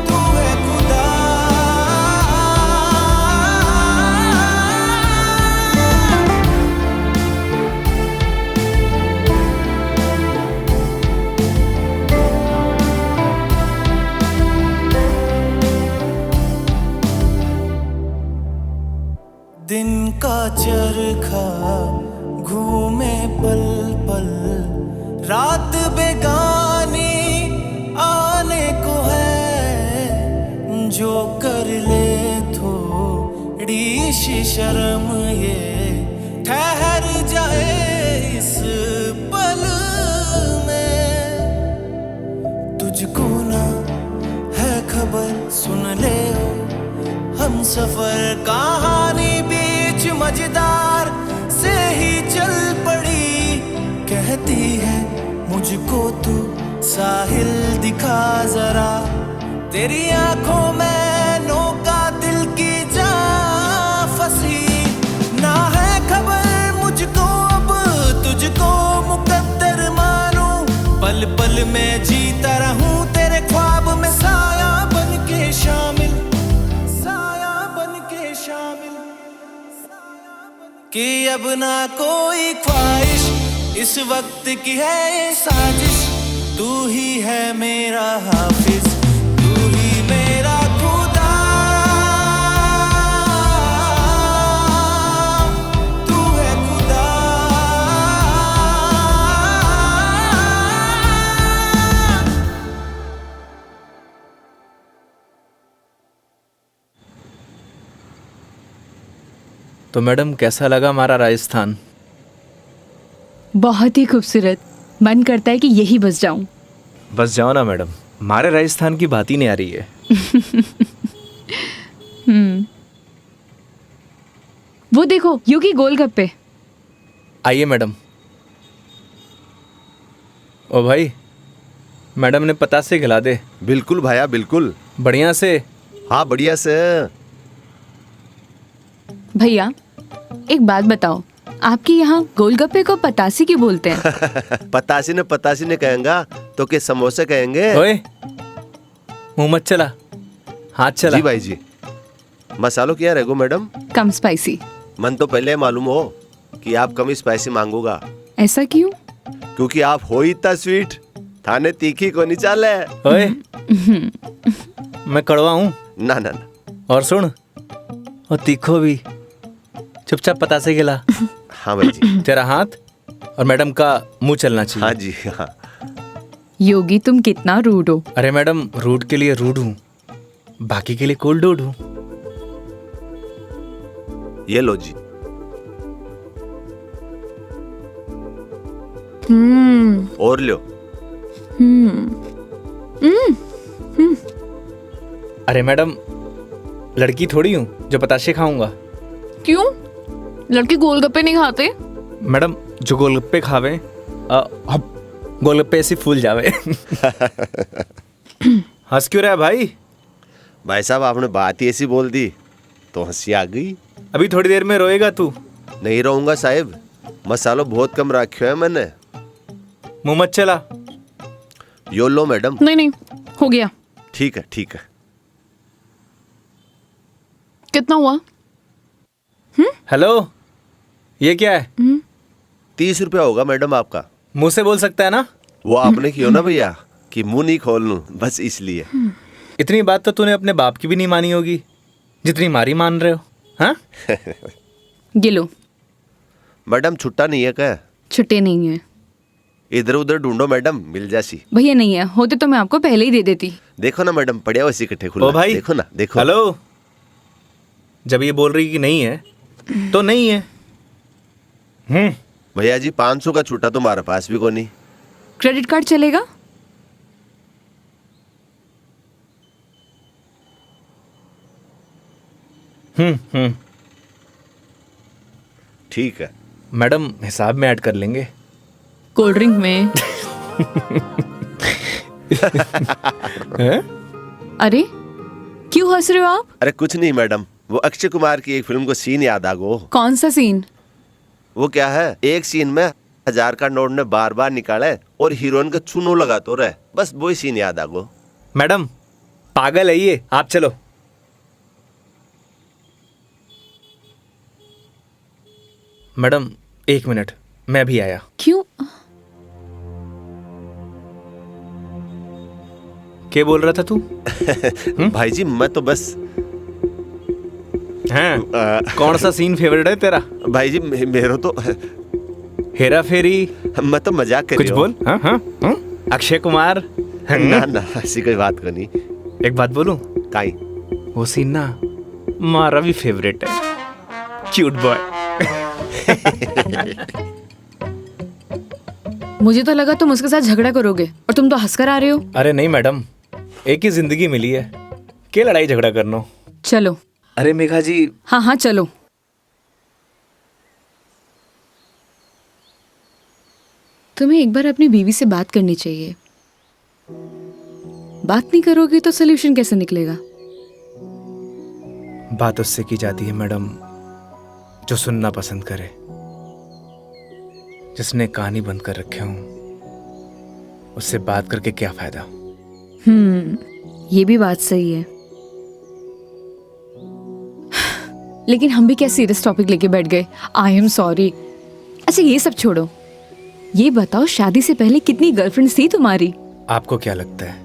तू है खुदा। दिन का चरखा घूमे पल पल, रात बेगानी आने को है। जो कर ले थोड़ी सी शर्म, ये ठहर जाए इस पल में। तुझको ना है खबर, सुन ले हम सफर कहानी बीच मजेदार से ही चल पड़ी। कहती है मुझको तू साहिल दिखा जरा, तेरी आंखों में नौका दिल की जा फंसी। ना है खबर मुझको अब तुझको मुकद्दर मानूं, पल पल में जीता रहूं तेरे ख्वाब में, साया बन के शामिल, कि अब ना कोई ख्वाहिश, इस वक्त की है ये साजिश। तू ही है मेरा हाफिज, तू ही मेरा खुदा। तू है खुदा। तो मैडम कैसा लगा हमारा राजस्थान? बहुत ही खूबसूरत। मन करता है कि यही बस जाऊं। बस जाओ ना मैडम, हमारे राजस्थान की बात ही नहीं आ रही है। वो देखो योगी गोलगप्पे। आइए मैडम। ओ भाई, मैडम ने पतासे खिला दे। बिल्कुल भाया बिल्कुल। बढ़िया से। हाँ बढ़िया से। भैया एक बात बताओ, आपके यहाँ गोलगप्पे को पतासी क्यों बोलते हैं? पतासी ने कहेंगा तो के समोसे कहेंगे। ओए मुंह मत चला, हाथ चला। जी भाई जी। मसालों क्या रहेगो मैडम? कम स्पाइसी। मन तो पहले मालूम हो कि आप कम स्पाइसी मांगोगा। ऐसा क्यों? क्योंकि आप हो ही इतना स्वीट, थाने तीखी को नहीं चाले। ओए मैं कड़वा हूँ? ना ना ना। और सुन, और तीखो भी। चुपचाप पतासे खिला। हाँ भाई जी। तेरा हाथ और मैडम का मुंह चलना चाहिए। हाँ जी हाँ। योगी तुम कितना रूड हो। अरे मैडम, रूड के लिए रूड हूँ, बाकी के लिए कोल्ड डूड हूँ। ये लो जी। और लो। अरे मैडम, लड़की थोड़ी हूँ जो पताशे खाऊंगा। क्यों? लड़के गोलगप्पे नहीं खाते? मैडम जो गोलगप्पे खावे गोलगप्पे ऐसे फूल जावे। हंस क्यों रहा है भाई? भाई साहब आपने बात ही ऐसी बोल दी तो हंसी आ गई। अभी थोड़ी देर में रोएगा तू। नहीं रहूंगा साहब, मसालो बहुत कम रखो है मैंने। मुंह मत चला। यो लो मैडम। नहीं नहीं, हो गया। ठीक है ठीक है। कितना हुआ? हेलो, ये क्या है? 30 रुपया होगा मैडम आपका। मुंह से बोल सकता है ना? वो आपने किया ना भैया कि मुंह नहीं खोल लूं, बस इसलिए। इतनी बात तो तूने अपने बाप की भी नहीं मानी होगी जितनी मारी मान रहे हो। हाँ? ये लो। मैडम छुट्टा नहीं है क्या? छुट्टे नहीं है इधर उधर ढूंढो मैडम, मिल जासी। भैया, नहीं है। होते तो मैं आपको पहले ही दे देती। देखो ना मैडम, पड़िया वैसे इकट्ठे खुला। ओ भाई, देखो ना, देखो। हेलो, जब ये बोल रही कि नहीं है तो नहीं है। भैया जी 500 का छुट्टा तुम्हारे पास भी कोई नहीं। क्रेडिट कार्ड चलेगा? ठीक है मैडम, हिसाब में ऐड कर लेंगे। कोल्ड ड्रिंक में। हैं? अरे क्यों हंस रहे हो आप? अरे कुछ नहीं मैडम, वो अक्षय कुमार की एक फिल्म को सीन याद आ गो। कौन सा सीन? वो क्या है, एक सीन में 1000 का नोट ने बार बार निकाले और हीरोइन का चूनो लगा तो रहे, बस वही सीन याद आ गो। मैडम पागल है ये, आप चलो। मैडम 1 मिनट, मैं भी आया। क्यों? क्या बोल रहा था तू? भाई जी मैं तो बस हैं? कौन सा सीन फेवरेट है तेरा? भाई जी मेरा तो हेरा फेरी? मैं तो मजाक कर कुछ बोल। हाँ हाँ हाँ? अक्षय कुमार? ना ना, ऐसी कोई बात करनी। एक बात बोलूं? काई? वो सीन ना मारा भी फेवरेट है। Cute boy. मुझे तो लगा तुम उसके साथ झगड़ा करोगे और तुम तो हंसकर आ रहे हो। अरे नहीं मैडम, एक ही जिंदगी मिली है, क्या लड़ाई झगड़ा करना। चलो। अरे मेघा जी। हाँ हाँ चलो। तुम्हें एक बार अपनी बीवी से बात करनी चाहिए। बात नहीं करोगे तो सोल्यूशन कैसे निकलेगा? बात उससे की जाती है मैडम जो सुनना पसंद करे, जिसने कहानी बंद कर रखे हूं। उससे बात करके क्या फायदा? ये भी बात सही है। लेकिन हम भी क्या सीरियस टॉपिक लेके बैठ गए। आई एम सॉरी। अच्छा ये सब छोड़ो, ये बताओ शादी से पहले कितनी गर्लफ्रेंड्स थी तुम्हारी? आपको क्या लगता है?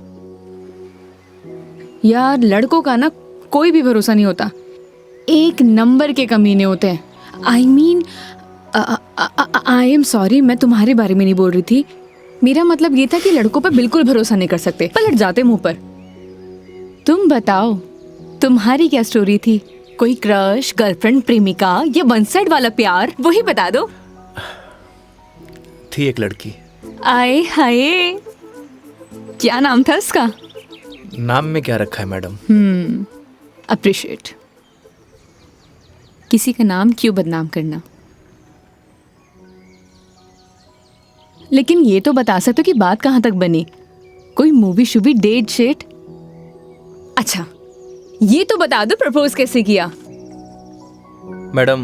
यार लड़कों का ना कोई भी भरोसा नहीं होता, एक नंबर के कमीने होते हैं। I mean I am sorry, मैं तुम्हारे बारे में नहीं बोल रही थी। मेरा मतलब ये था कि लड़कों पर बिल्कुल भरोसा नहीं कर सकते, पलट जाते मुंह पर। तुम बताओ तुम्हारी क्या स्टोरी थी? कोई क्रश, गर्लफ्रेंड, प्रेमिका या वन साइड वाला प्यार, वही बता दो। थी एक लड़की। आए हाय, क्या नाम था उसका? नाम में क्या रखा है मैडम? अप्रिशिएट। किसी का नाम क्यों बदनाम करना। लेकिन ये तो बता सकते हो कि बात कहां तक बनी? कोई मूवी शूवी, डेट शेट? अच्छा ये तो बता दो प्रपोज कैसे किया? मैडम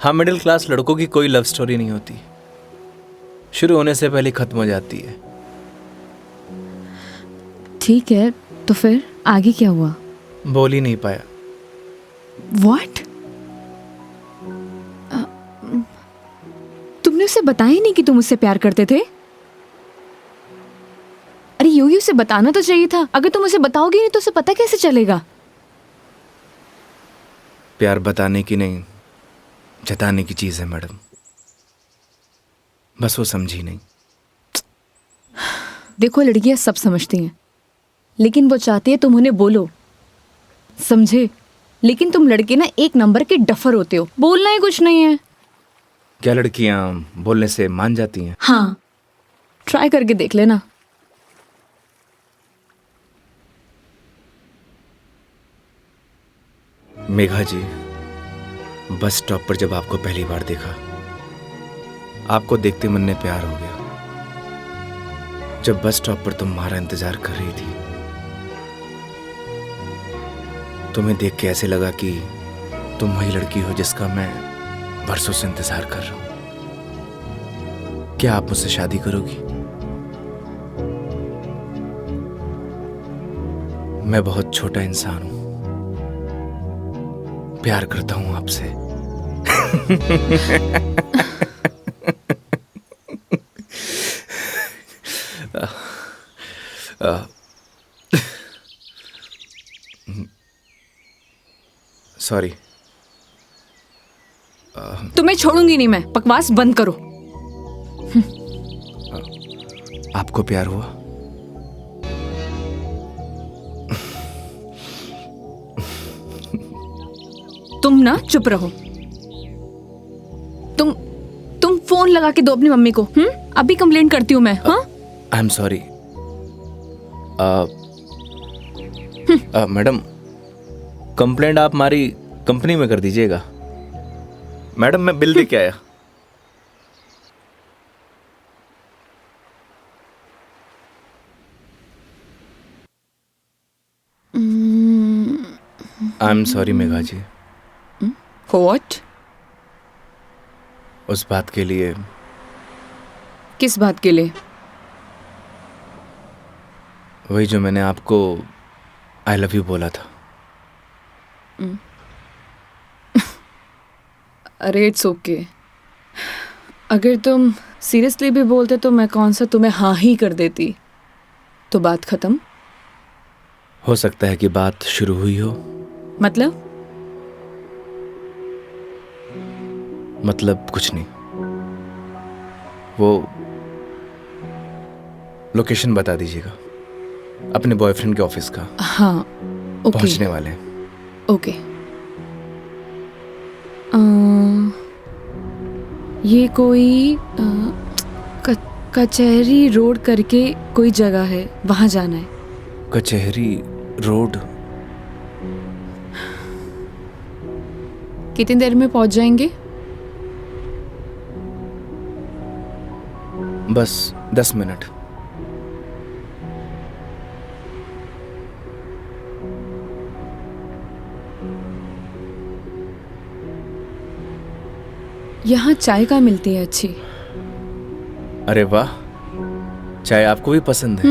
हम मिडिल क्लास लड़कों की कोई लव स्टोरी नहीं होती, शुरू होने से पहले खत्म हो जाती है। ठीक है, तो फिर आगे क्या हुआ? बोल ही नहीं पाया। What? तुमने उसे बताया ही नहीं कि तुम उससे प्यार करते थे? अरे योगी उसे बताना तो चाहिए था। अगर तुम उसे बताओगे नहीं तो उसे पता कैसे चलेगा? प्यार बताने की नहीं, जताने की चीज है मैडम, बस वो समझी नहीं। देखो लड़कियां सब समझती हैं, लेकिन वो चाहती है तुम उन्हें बोलो, समझे? लेकिन तुम लड़के ना एक नंबर के डफर होते हो, बोलना ही कुछ नहीं है। क्या लड़कियां बोलने से मान जाती हैं? हाँ, ट्राई करके देख लेना। मेघा जी बस स्टॉप पर जब आपको पहली बार देखा, आपको देखते मन में प्यार हो गया। जब बस स्टॉप पर तुम हमारा इंतजार कर रही थी, तुम्हें देख के ऐसे लगा कि तुम वही लड़की हो जिसका मैं बरसों से इंतजार कर रहा हूं। क्या आप मुझसे शादी करोगी? मैं बहुत छोटा इंसान हूं, प्यार करता हूं आपसे। सॉरी। तुम्हें छोड़ूंगी नहीं मैं, बकवास बंद करो। आपको प्यार हुआ? तुम ना चुप रहो। तुम फोन लगा के दो अपनी मम्मी को। अभी कंप्लेंट करती हूँ मैं। हाँ, आई एम सॉरी। मैडम, कंप्लेंट आप हमारी कंपनी में कर दीजिएगा। मैडम, मैं बिल दे के आया। I am sorry Megha ji, what? उस बात के लिए। किस बात के लिए? वही जो मैंने आपको आई लव यू बोला था। अरे इट्स ओके। अगर तुम सीरियसली भी बोलते तो मैं कौन सा तुम्हें हाँ ही कर देती, तो बात खत्म। हो सकता है कि बात शुरू हुई हो। मतलब कुछ नहीं। वो लोकेशन बता दीजिएगा अपने बॉयफ्रेंड के ऑफिस का। हाँ, ओके। पहुंचने वाले हैं। ओके। ये कोई कचहरी रोड करके कोई जगह है, वहां जाना है। कचहरी रोड? कितनी देर में पहुंच जाएंगे? बस 10 मिनट। यहाँ चाय का मिलती है अच्छी। अरे वाह, चाय आपको भी पसंद है?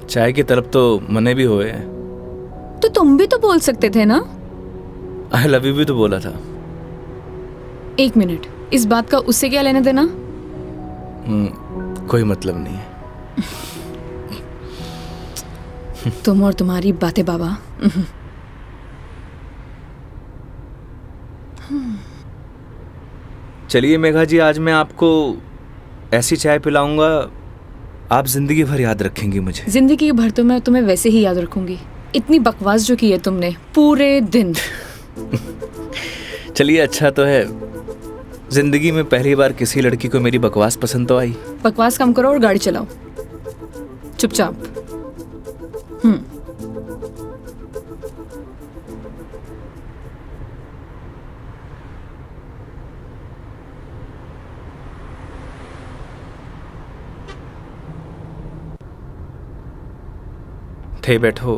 चाय की तरफ तो मने भी हुए हैं। तो तुम भी तो बोल सकते थे ना। आई लव यू भी तो बोला था। एक मिनट, इस बात का उससे क्या लेना देना? कोई मतलब नहीं है। तुम और तुम्हारी बातें बाबा। चलिए मेघा जी, आज मैं आपको ऐसी चाय पिलाऊंगा, आप जिंदगी भर याद रखेंगी मुझे। जिंदगी भर तो मैं तुम्हें वैसे ही याद रखूंगी। इतनी बकवास जो की है तुमने पूरे दिन। चलिए, अच्छा तो है, जिंदगी में पहली बार किसी लड़की को मेरी बकवास पसंद तो आई। बकवास कम करो और गाड़ी चलाओ चुपचाप। थे बैठो,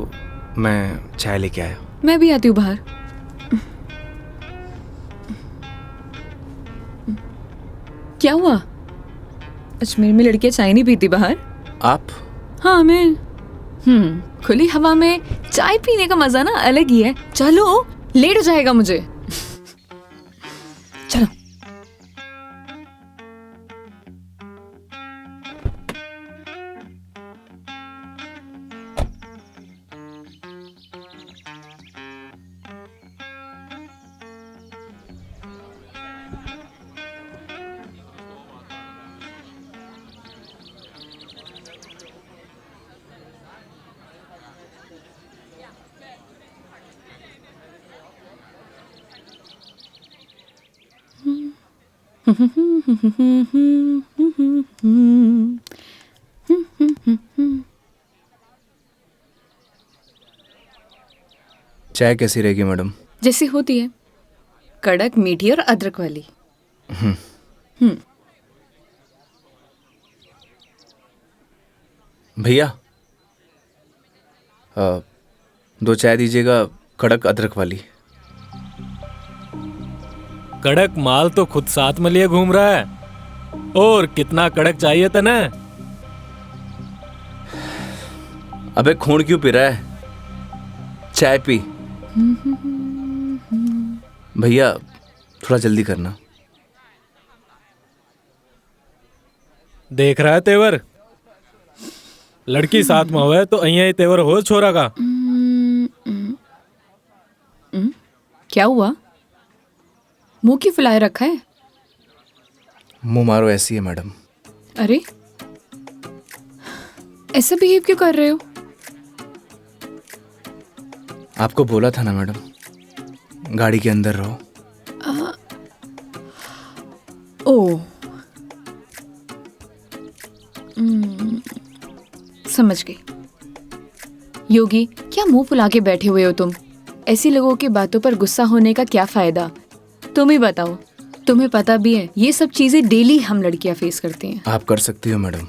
मैं चाय लेके आया। मैं भी आती हूँ बाहर। क्या हुआ? अजमेर में लड़कियां चाय नहीं पीती बाहर? आप? हाँ, मैं। खुली हवा में चाय पीने का मजा ना अलग ही है। चलो, लेट हो जाएगा मुझे। चलो। चाय कैसी रहेगी मैडम? जैसी होती है, कड़क, मीठी और अदरक वाली। भैया 2 चाय दीजिएगा, कड़क अदरक वाली। कड़क माल तो खुद साथ में लिए घूम रहा है, और कितना कड़क चाहिए था ना? अबे खून क्यों पी रहा है, चाय पी। भैया थोड़ा जल्दी करना। देख रहा है तेवर, लड़की साथ में हुआ है तो अहिया ही तेवर हो छोरा का। क्या हुआ, मुंह क्यों फुलाए रखा है? मुंह मारो ऐसी है मैडम। अरे ऐसा बिहेव क्यों कर रहे हो? आपको बोला था ना मैडम, गाड़ी के अंदर रहो। ओ समझ गई। योगी, क्या मुंह फुला के बैठे हुए हो तुम? ऐसी लोगों की बातों पर गुस्सा होने का क्या फायदा? तुम ही बताओ, तुम्हें पता भी है ये सब चीजें डेली हम लड़कियां फेस करती हैं। आप कर सकती हो मैडम,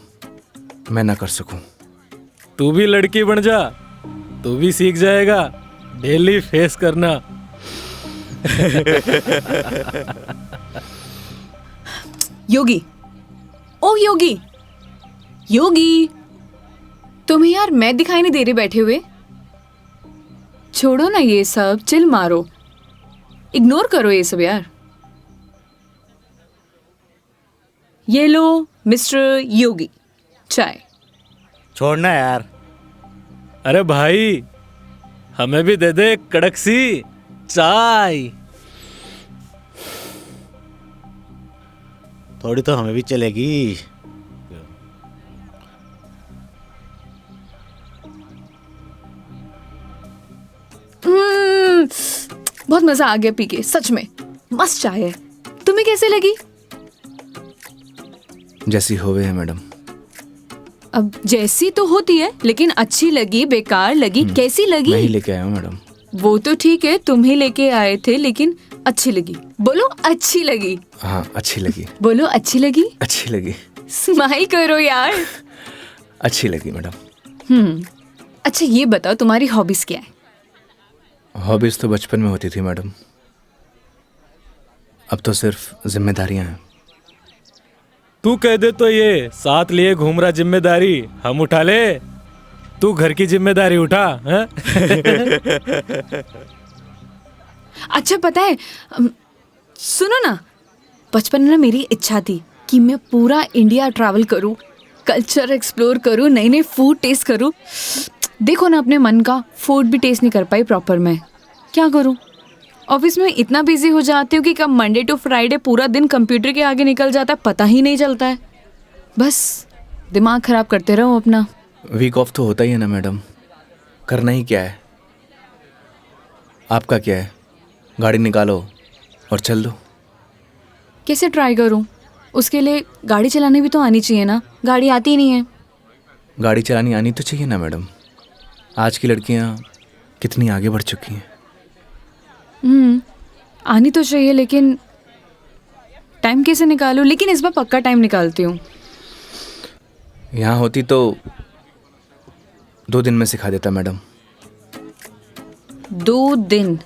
मैं ना कर सकूं। तू भी लड़की बन जा, तू भी सीख जाएगा डेली फेस करना। योगी, ओ योगी, योगी, तुम्हें यार मैं दिखाई नहीं दे रही बैठे हुए? छोड़ो ना ये सब, चिल मारो, इग्नोर करो ये सब यार। ये लो मिस्टर योगी, चाय। छोड़ना यार। अरे भाई, हमें भी दे दे कड़क सी चाय। थोड़ी तो हमें भी चलेगी। बहुत मजा आ गया पी के, सच में मस्त चाय है। तुम्हें कैसे लगी? जैसी होवे है मैडम। अब जैसी तो होती है, लेकिन अच्छी लगी, बेकार लगी, कैसी लगी? मैं ही लेके आया हूँ मैडम। वो तो ठीक है, तुम ही लेके आए थे, लेकिन अच्छी लगी। बोलो अच्छी लगी। हाँ अच्छी लगी। बोलो अच्छी लगी। अच्छी लगी। स्माइल करो यार। अच्छी लगी मैडम। अच्छा ये बताओ, तुम्हारी हॉबीज क्या है? हॉबीज तो बचपन में होती थी मैडम, अब तो सिर्फ जिम्मेदारियां हैं। तू कह दे तो ये साथ लिए घूम रहा जिम्मेदारी हम उठा ले, तू घर की जिम्मेदारी उठा है? अच्छा पता है, सुनो ना, बचपन में ना मेरी इच्छा थी कि मैं पूरा इंडिया ट्रैवल करूं, कल्चर एक्सप्लोर करूं, नए नए फूड टेस्ट करूं। देखो ना, अपने मन का फूड भी टेस्ट नहीं कर पाई प्रॉपर मैं। क्या करूं? ऑफिस में इतना बिजी हो जाती हूँ कि कब मंडे टू फ्राइडे पूरा दिन कंप्यूटर के आगे निकल जाता है, पता ही नहीं चलता है। बस दिमाग खराब करते रहो अपना। वीक ऑफ तो होता ही है ना मैडम, करना ही क्या है। आपका क्या है, गाड़ी निकालो और चल दो। कैसे ट्राई करूं? उसके लिए गाड़ी चलानी भी तो आनी चाहिए ना, गाड़ी आती ही नहीं है। गाड़ी चलानी आनी तो चाहिए ना मैडम, आज की लड़कियां कितनी आगे बढ़ चुकी हैं। आनी तो चाहिए, लेकिन टाइम कैसे निकालूं? लेकिन इस बार पक्का टाइम निकालती हूँ। यहाँ होती तो 2 दिन में सिखा देता मैडम। 2 दिन?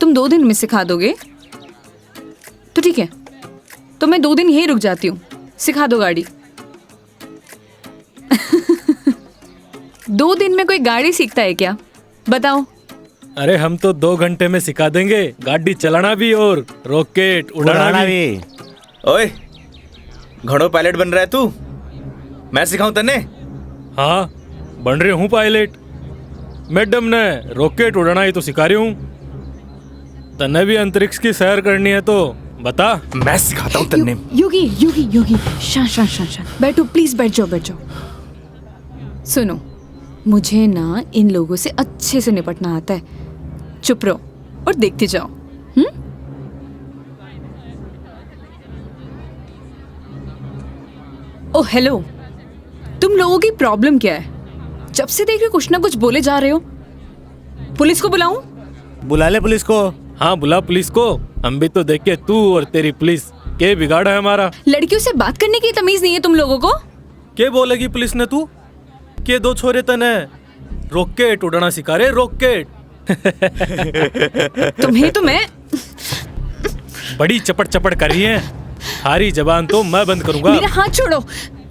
तुम 2 दिन में सिखा दोगे? तो ठीक है, तो मैं 2 दिन यहीं रुक जाती हूँ, सिखा दो गाड़ी। 2 दिन में कोई गाड़ी सीखता है क्या? बताओ। अरे हम तो 2 घंटे में सिखा देंगे, गाड़ी चलाना भी और रॉकेट उड़ाना भी। ओए, घोड़ों पायलट बन रहा है तू? मैं सिखाऊं तन्ने? हाँ बन रही हूँ पायलट, मैडम ने रॉकेट उड़ाना ही तो सिखा रही हूँ। तन्ने भी अंतरिक्ष की सैर करनी है तो बता। मैं सिखाता हूँ तन्ने। योगी योगी योगी, शांत। बैठो प्लीज, बैठ जाओ। सुनो, मुझे ना इन लोगों से अच्छे से निपटना आता है। चुप रहो और देखते जाओ। ओ हेलो, तुम लोगों की प्रॉब्लम क्या है? जब से देख रहे कुछ ना कुछ बोले जा रहे हो। पुलिस को बुलाऊं? बुला ले पुलिस को। हाँ बुला पुलिस को, हम भी तो देखे तू और तेरी पुलिस के बिगाड़ा है हमारा। लड़कियों से बात करने की तमीज नहीं है तुम लोगों को? के बोलेगी पुलिस ने तू के दो छोरे तने रॉकेट उड़ाना सिखा रहे, रॉकेट। तुम्हें तो मैं बड़ी चपड़ चपड़ कर रही है, हारी जबान तो मैं बंद करूंगा। मेरा हाथ छोड़ो।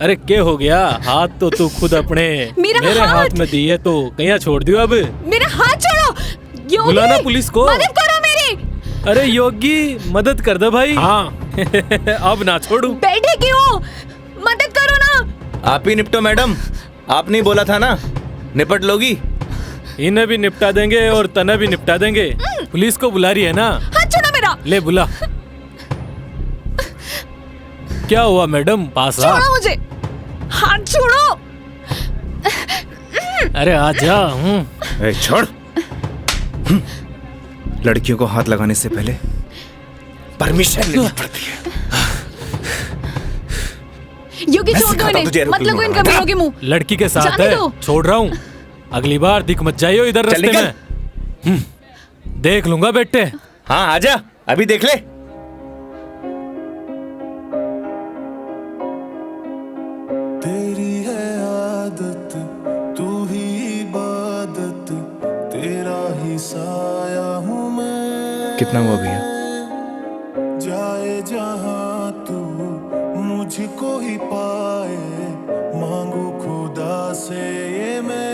अरे क्या हो गया, हाथ तो तू खुद अपने मेरे हाथ में दी है तो कहीं छोड़ दियो अब। मेरा हाथ छोड़ो योगी। बुलाना पुलिस को। मदद करो मेरी। अरे योगी मदद कर दे भाई। हाँ अब ना छोड़ू। बैठे क्यों, मदद करो ना। आप ही निपटो मैडम, आपने ही बोला था ना निपट लोगी। इन्हें भी निपटा देंगे और तने भी निपटा देंगे। पुलिस को बुला रही है ना। हाथ छोड़ो मेरा। ले बुला। क्या हुआ मैडम, पास आ। छोड़ो मुझे, हाथ छोड़ो। अरे आजा। छोड़। लड़कियों को हाथ लगाने से पहले परमिशन लेनी पड़ती है। योगी छोड़ दो इन्हें, मत लगो इन कमीनों के मुंह। लड़की के साथ जाने है, दो। छोड़ रहा हूँ। अगली बार दिख मत जाइयो इधर रास्ते में। देख लूंगा बेटे। हाँ आजा, अभी देख ले। तेरी है आदत, तू ही इबादत, तेरा ही साया हूँ मैं। कितना हुआ भैया? जाए जहाँ तू मुझको ही पाए, मांगू खुदा से ये मैं,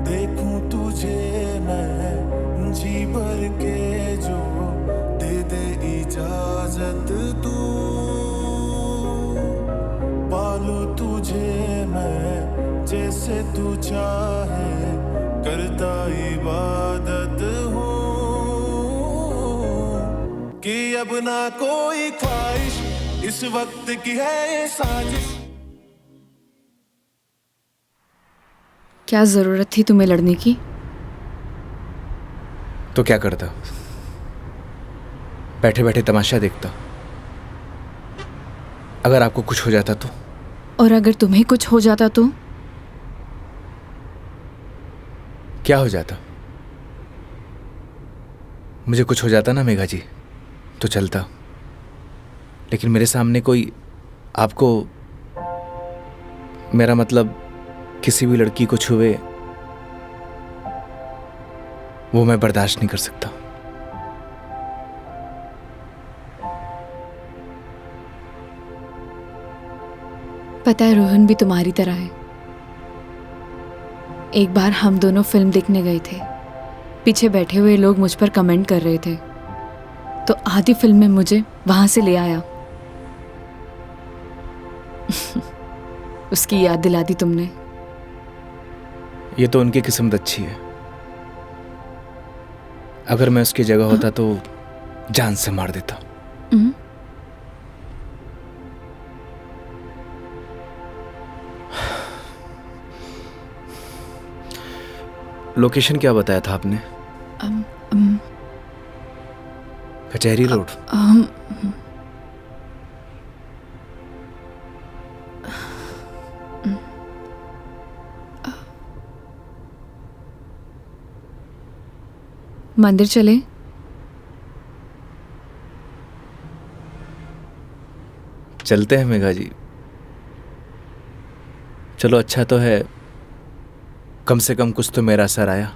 देखूं तुझे मैं जी भर के, जो दे दे इजाजत तू, पालू तुझे मैं जैसे तू चाहे, करता इबादत हूँ कि अब ना कोई ख्वाहिश, इस वक्त की है ये साजिश। क्या जरूरत थी तुम्हें लड़ने की? तो क्या करता, बैठे बैठे तमाशा देखता। अगर आपको कुछ हो जाता तो? और अगर तुम्हें कुछ हो जाता तो? क्या हो जाता? मुझे कुछ हो जाता ना मेघा जी तो चलता, लेकिन मेरे सामने कोई आपको, मेरा मतलब किसी भी लड़की को छुए, वो मैं बर्दाश्त नहीं कर सकता। पता है रोहन भी तुम्हारी तरह है। एक बार हम दोनों फिल्म देखने गए थे, पीछे बैठे हुए लोग मुझ पर कमेंट कर रहे थे, तो आधी फिल्म में मुझे वहां से ले आया। उसकी याद दिला दी तुमने। ये तो उनकी किस्मत अच्छी है। अगर मैं उसकी जगह होता तो जान से मार देता। लोकेशन क्या बताया था आपने? कचहरी रोड। मंदिर चले? चलते हैं मेघा जी। चलो अच्छा तो है, कम से कम कुछ तो मेरा असर आया।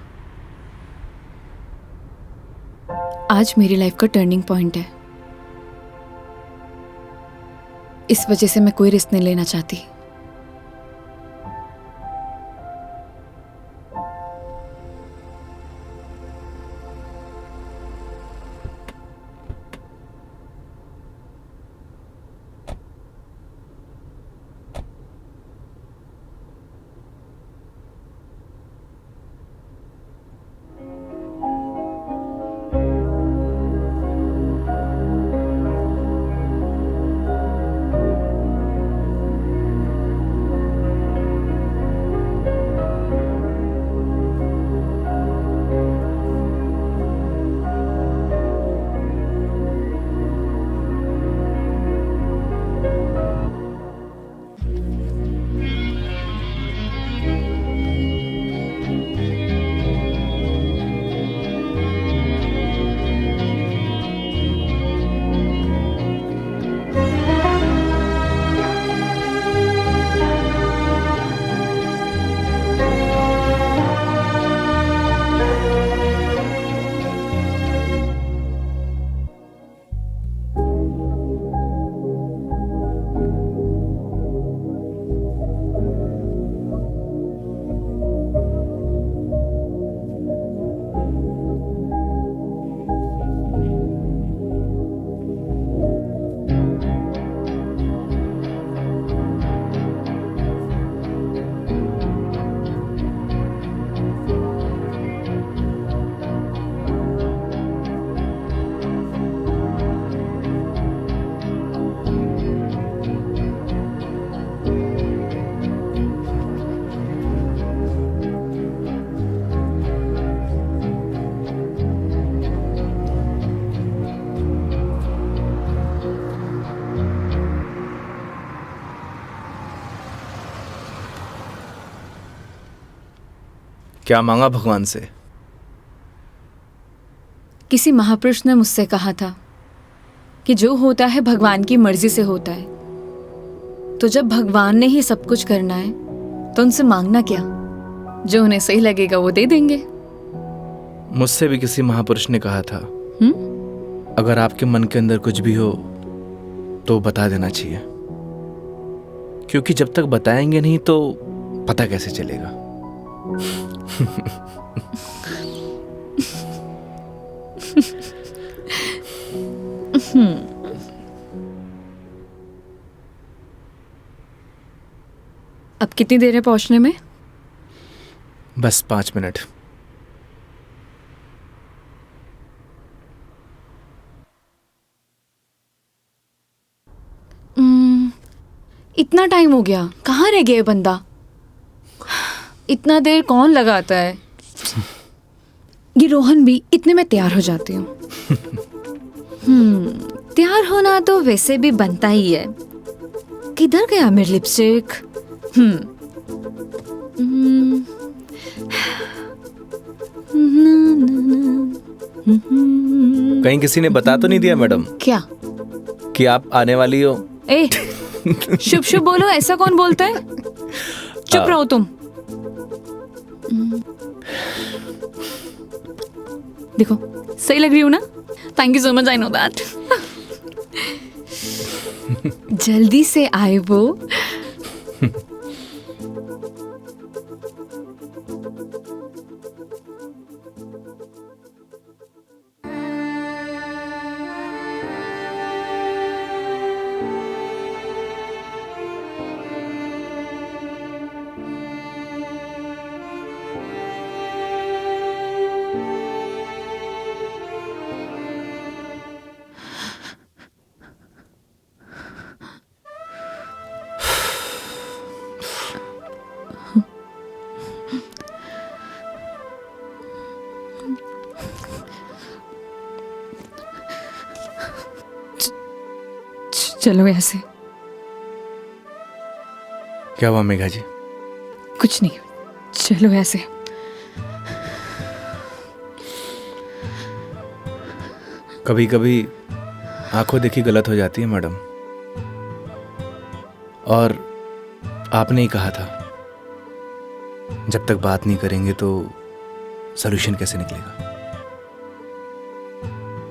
आज मेरी लाइफ का टर्निंग पॉइंट है। इस वजह से मैं कोई रिस्क नहीं लेना चाहती। क्या मांगा भगवान से? किसी महापुरुष ने मुझसे कहा था कि जो होता है भगवान की मर्जी से होता है, तो जब भगवान ने ही सब कुछ करना है तो उनसे मांगना क्या, जो उन्हें सही लगेगा वो दे देंगे। मुझसे भी किसी महापुरुष ने कहा था, अगर आपके मन के अंदर कुछ भी हो तो बता देना चाहिए, क्योंकि जब तक बताएंगे नहीं तो पता कैसे चलेगा। अब कितनी देर है पहुंचने में? बस 5 मिनट। इतना टाइम हो गया, कहाँ रह गया ये बंदा? इतना देर कौन लगाता है? ये रोहन भी, इतने में तैयार हो जाती हूँ। तैयार होना तो वैसे भी बनता ही है। किधर गया मेरी लिपस्टिक? कहीं किसी ने बता तो नहीं दिया मैडम क्या? कि आप आने वाली हो? ए, शुभ शुभ बोलो, ऐसा कौन बोलता है? चुप रहो तुम। देखो सही लग रही हूँ ना? Thank you so much, I know that. जल्दी से आए वो। चलो ऐसे। क्या हुआ मेघा जी? कुछ नहीं, चलो ऐसे। कभी कभी आंखों देखी गलत हो जाती है मैडम, और आपने ही कहा था जब तक बात नहीं करेंगे तो सॉल्यूशन कैसे निकलेगा।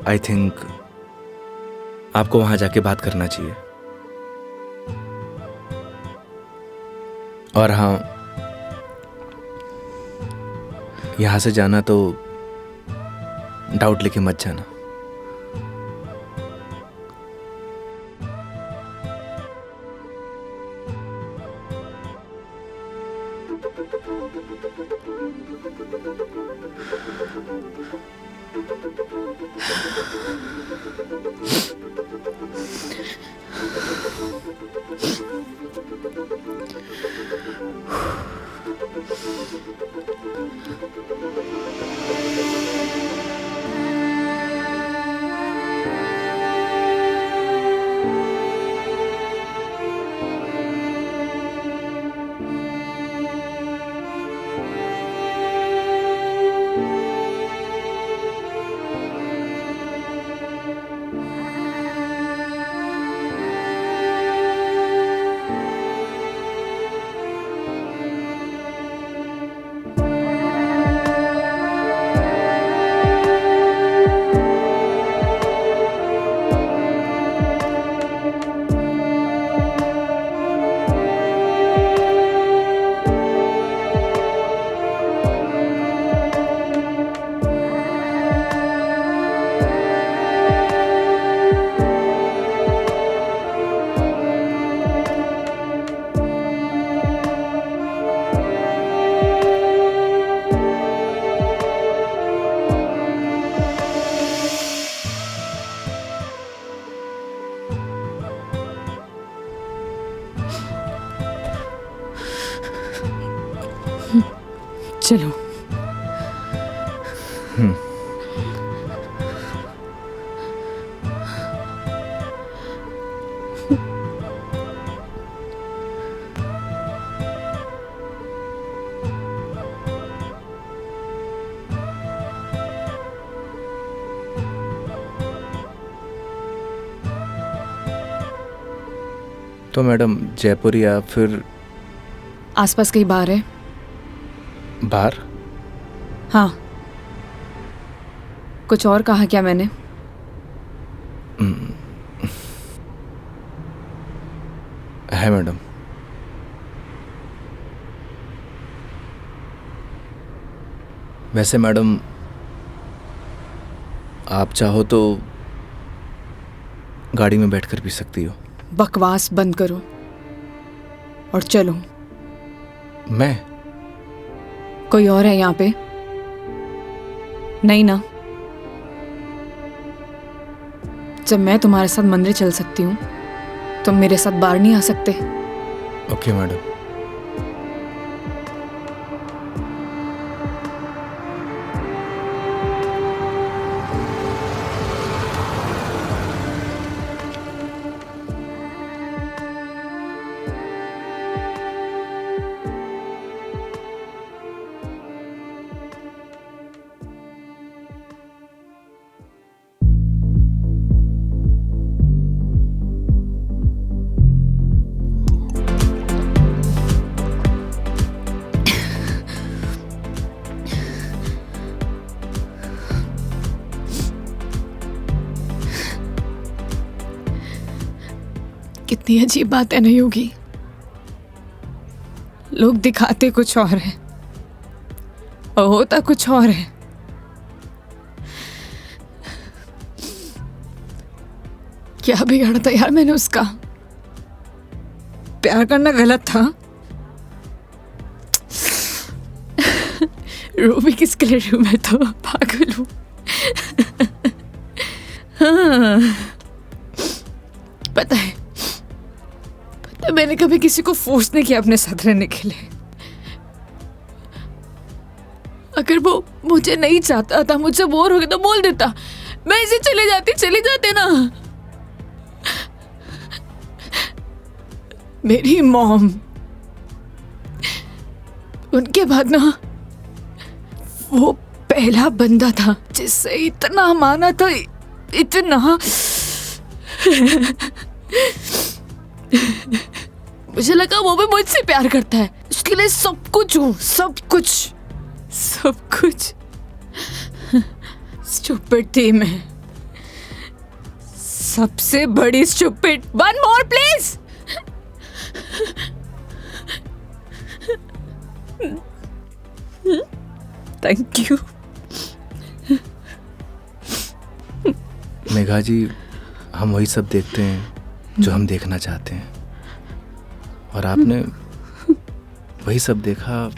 आई थिंक आपको वहां जाके बात करना चाहिए। और हाँ, यहां से जाना तो डाउट लेके मत जाना। चलो। तो मैडम जयपुर या फिर आसपास कहीं बार है? बाहर? हाँ। कुछ और कहा क्या मैंने? है मैडम। वैसे मैडम आप चाहो तो गाड़ी में बैठकर पी सकती हो। बकवास बंद करो और चलो। मैं? कोई और है यहाँ पे? नहीं ना? जब मैं तुम्हारे साथ मंदिर चल सकती हूँ, तुम मेरे साथ बाहर नहीं आ सकते? Okay madam. कितनी अजीब बात है नहीं होगी। लोग दिखाते कुछ और है और होता कुछ और है। क्या बिगाड़ा था यार मैंने उसका? प्यार करना गलत था। रो भी किसके लिए रू? मैं तो पागल हूं। हाँ, पता है मैंने कभी किसी को फोर्स नहीं किया अपने साथ रहने के लिए। अगर वो मुझे नहीं चाहता था, मुझसे बोर हो गया तो बोल देता, मैं इसे चले जाते ना। मेरी मॉम, उनके बाद ना वो पहला बंदा था जिससे इतना माना था, इतना। मुझे लगा वो भी मुझसे प्यार करता है, उसके लिए सब कुछ हूँ, सब कुछ। स्टूपिड थी मैं, सबसे बड़ी stupid. One more please. Thank you. Megha ji, हम वही सब देखते हैं जो हम देखना चाहते हैं, और आपने वही सब देखा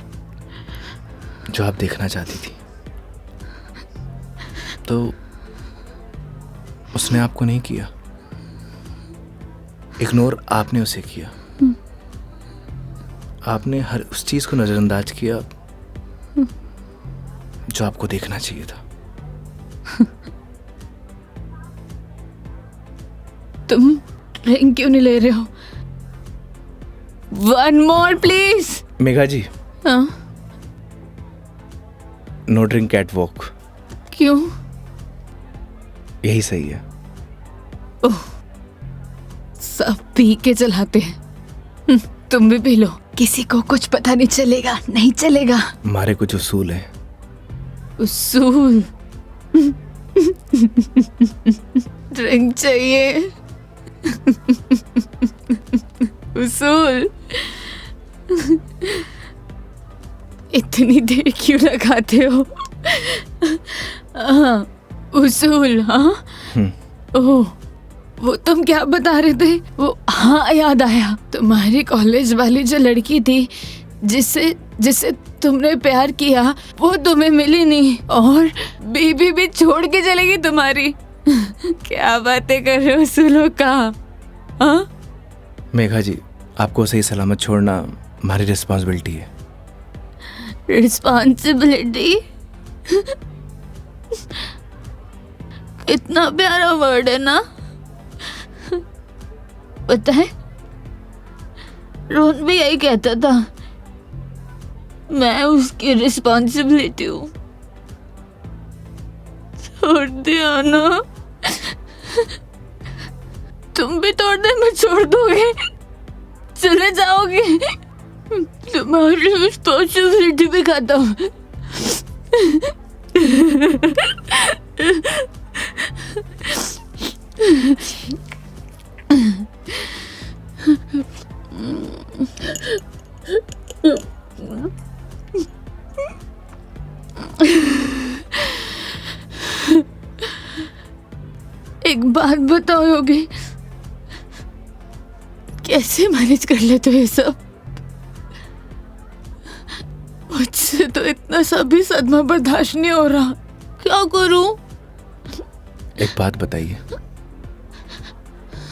जो आप देखना चाहती थी। तो उसने आपको नहीं किया, इग्नोर आपने उसे किया। आपने हर उस चीज को नजरअंदाज किया जो आपको देखना चाहिए था। तुम ड्रिंक क्यों नहीं ले रहे हो? One more please. Megha ji, हाँ? No drink catwalk. क्यों? यही सही है। ओह, सब पी के चलाते हैं। तुम भी पी लो, किसी को कुछ पता नहीं चलेगा। नहीं चलेगा। हमारे कुछ उसूल हैं। उसूल? ड्रिंक चाहिए। उसूल? इतनी देर क्यों लगाते हो? हाँ, उसूल। हाँ, ओह, वो तुम क्या बता रहे थे? वो, हाँ याद आया, तुम्हारी कॉलेज वाली जो लड़की थी जिससे तुमने प्यार किया, वो तुम्हें मिली नहीं और बीबी भी छोड़ के चलेगी तुम्हारी। क्या बातें कर रहे हो उसूलों का? हाँ? मेघा जी, आपको सही सलामत छोड़ना हमारी रिस्पॉन्सिबिलिटी है। रिस्पॉन्सिबिलिटी? इतना प्यारा वर्ड है ना। पता है, रोहन भी यही कहता था, मैं उसकी रिस्पॉन्सिबिलिटी हूँ। छोड़ दिया ना? तुम भी तोड़ दे, मैं छोड़ दोगे? चले जाओगे? तुम्हारी रिस्पॉन्सिबिलिटी भी खत्म। एक बात बताओ योगी, कैसे मैनेज कर लेते हो ये सब? मुझसे तो इतना सा भी सदमा बर्दाश्त नहीं हो रहा, क्या करूं? एक बात बताइए,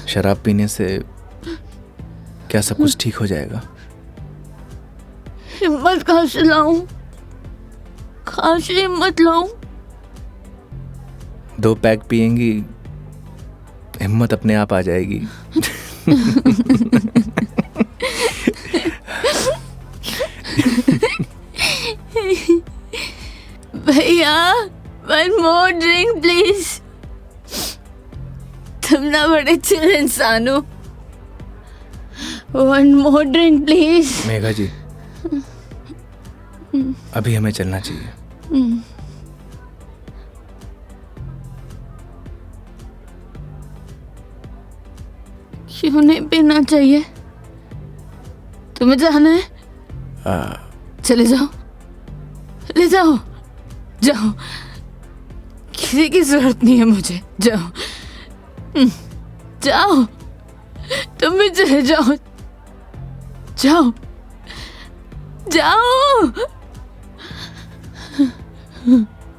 शराब पीने से क्या सब कुछ ठीक हो जाएगा? हिम्मत कहाँ से लाऊं? कहाँ से हिम्मत लाऊं? 2 पैक पिएंगी, हिम्मत अपने आप आ जाएगी। भैया, 1 more drink प्लीज। तुम ना बड़े चिल इंसान हो। 1 more drink प्लीज। मेघा जी, अभी हमें चलना चाहिए। क्यों नहीं पीना चाहिए? तुम्हें जाना है? चले जाओ, ले जाओ, जाओ, किसी की जरूरत नहीं है मुझे। जाओ, जाओ, तुम भी चले जाओ, जाओ, जाओ।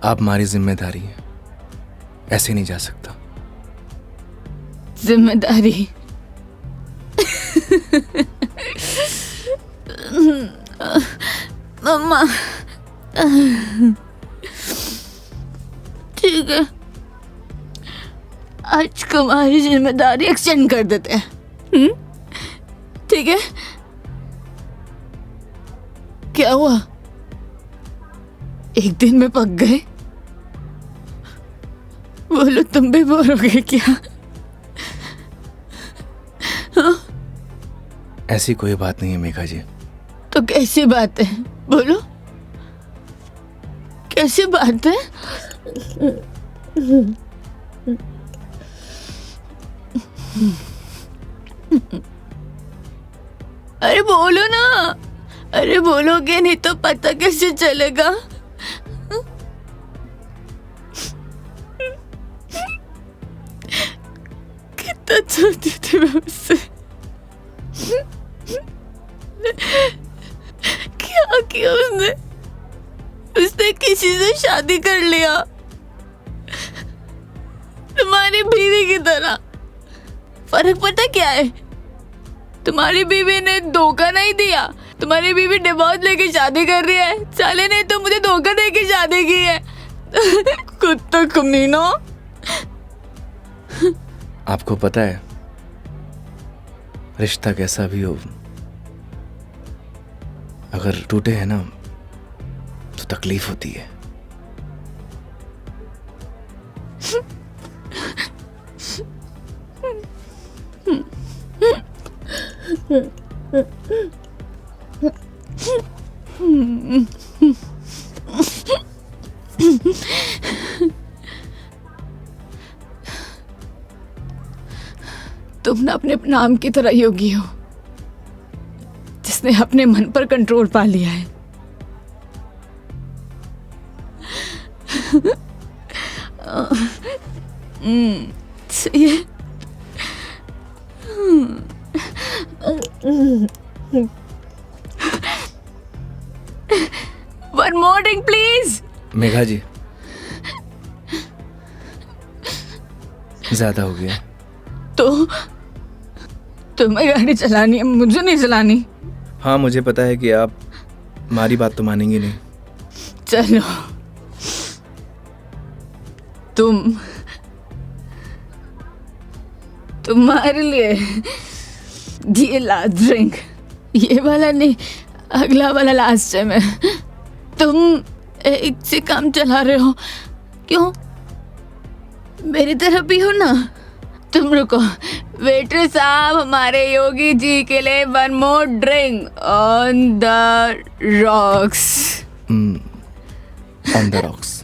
आप हमारी जिम्मेदारी है, ऐसे नहीं जा सकता। जिम्मेदारी? मम्मा, ठीक है, आज तुम्हारी जिम्मेदारी एक्सटेंड कर देते हैं। ठीक है? क्या हुआ? एक दिन में पक गए? बोलो, तुम भी बोर हो गए क्या? ऐसी कोई बात नहीं है मेघा जी। तो कैसी बात है? बोलो, कैसी बात है? अरे बोलो ना, अरे बोलोगे नहीं तो पता कैसे चलेगा? कितना चाहती थी मैं उससे, क्या किया उसने? उसने किसी से शादी कर लिया, तुम्हारी बीवी की तरह। फर्क पता क्या है? तुम्हारी बीवी ने धोखा नहीं दिया, तुम्हारी बीवी डिवोर्स लेके शादी कर रही है। साले ने तो मुझे धोखा देके शादी की है। कुत्ता कमीना। आपको पता है, रिश्ता कैसा भी हो, अगर टूटे हैं ना तो तकलीफ होती है। तुम ना अपने नाम की तरह योगी हो, जिसने अपने मन पर कंट्रोल पा लिया है। सही है। One more drink, please. Megha जी, ज्यादा हो गया। तो तुम्हें गाड़ी चलानी है, मुझे नहीं चलानी। हाँ, मुझे पता है कि आप हमारी बात तो मानेंगे नहीं। चलो, तुम्हारे लिए ये लास्ट ड्रिंक, ये वाला नहीं, अगला वाला लास्ट टाइम है। तुम एक से काम चला रहे हो, क्यों? मेरी तरह भी हो ना, तुम रुको। वेटर साहब, हमारे योगी जी के लिए 1 more drink on the rocks. On the rocks.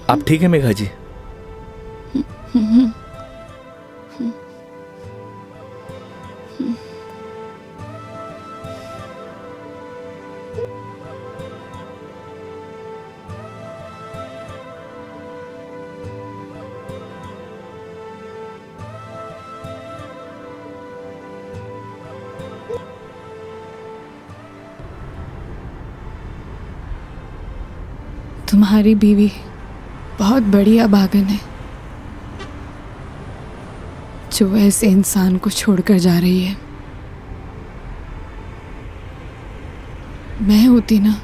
आप ठीक है मेघा जी? तुम्हारी बीवी बहुत बड़ी अभागन है जो ऐसे इंसान को छोड़कर जा रही है। मैं होती ना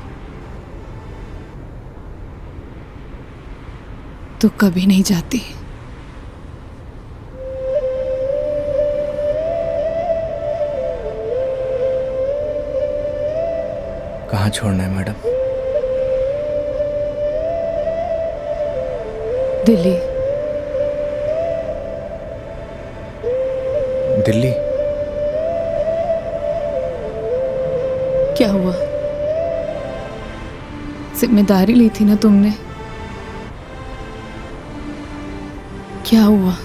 तो कभी नहीं जाती। कहाँ छोड़ना है मैडम? दिल्ली। दिल्ली? क्या हुआ? जिम्मेदारी ली थी ना तुमने, क्या हुआ?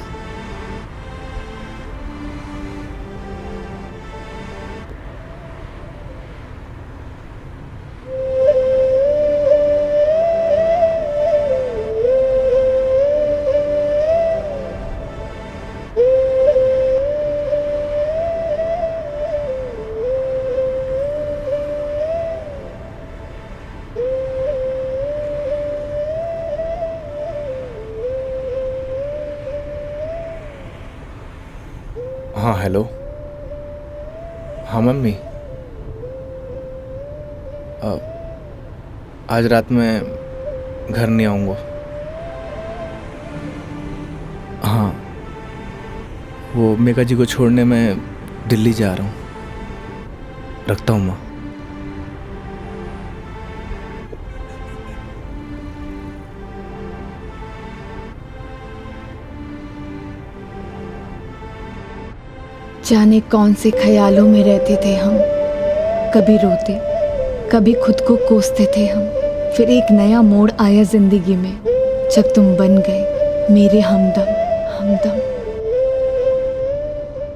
हाँ हेलो। हाँ मम्मी, आज रात में घर नहीं आऊँगा। हाँ, वो मेघा जी को छोड़ने मैं दिल्ली जा रहा हूँ। रखता हूँ माँ। जाने कौन से ख्यालों में रहते थे हम, कभी रोते कभी खुद को कोसते थे हम। फिर एक नया मोड़ आया जिंदगी में जब तुम बन गए मेरे हमदम।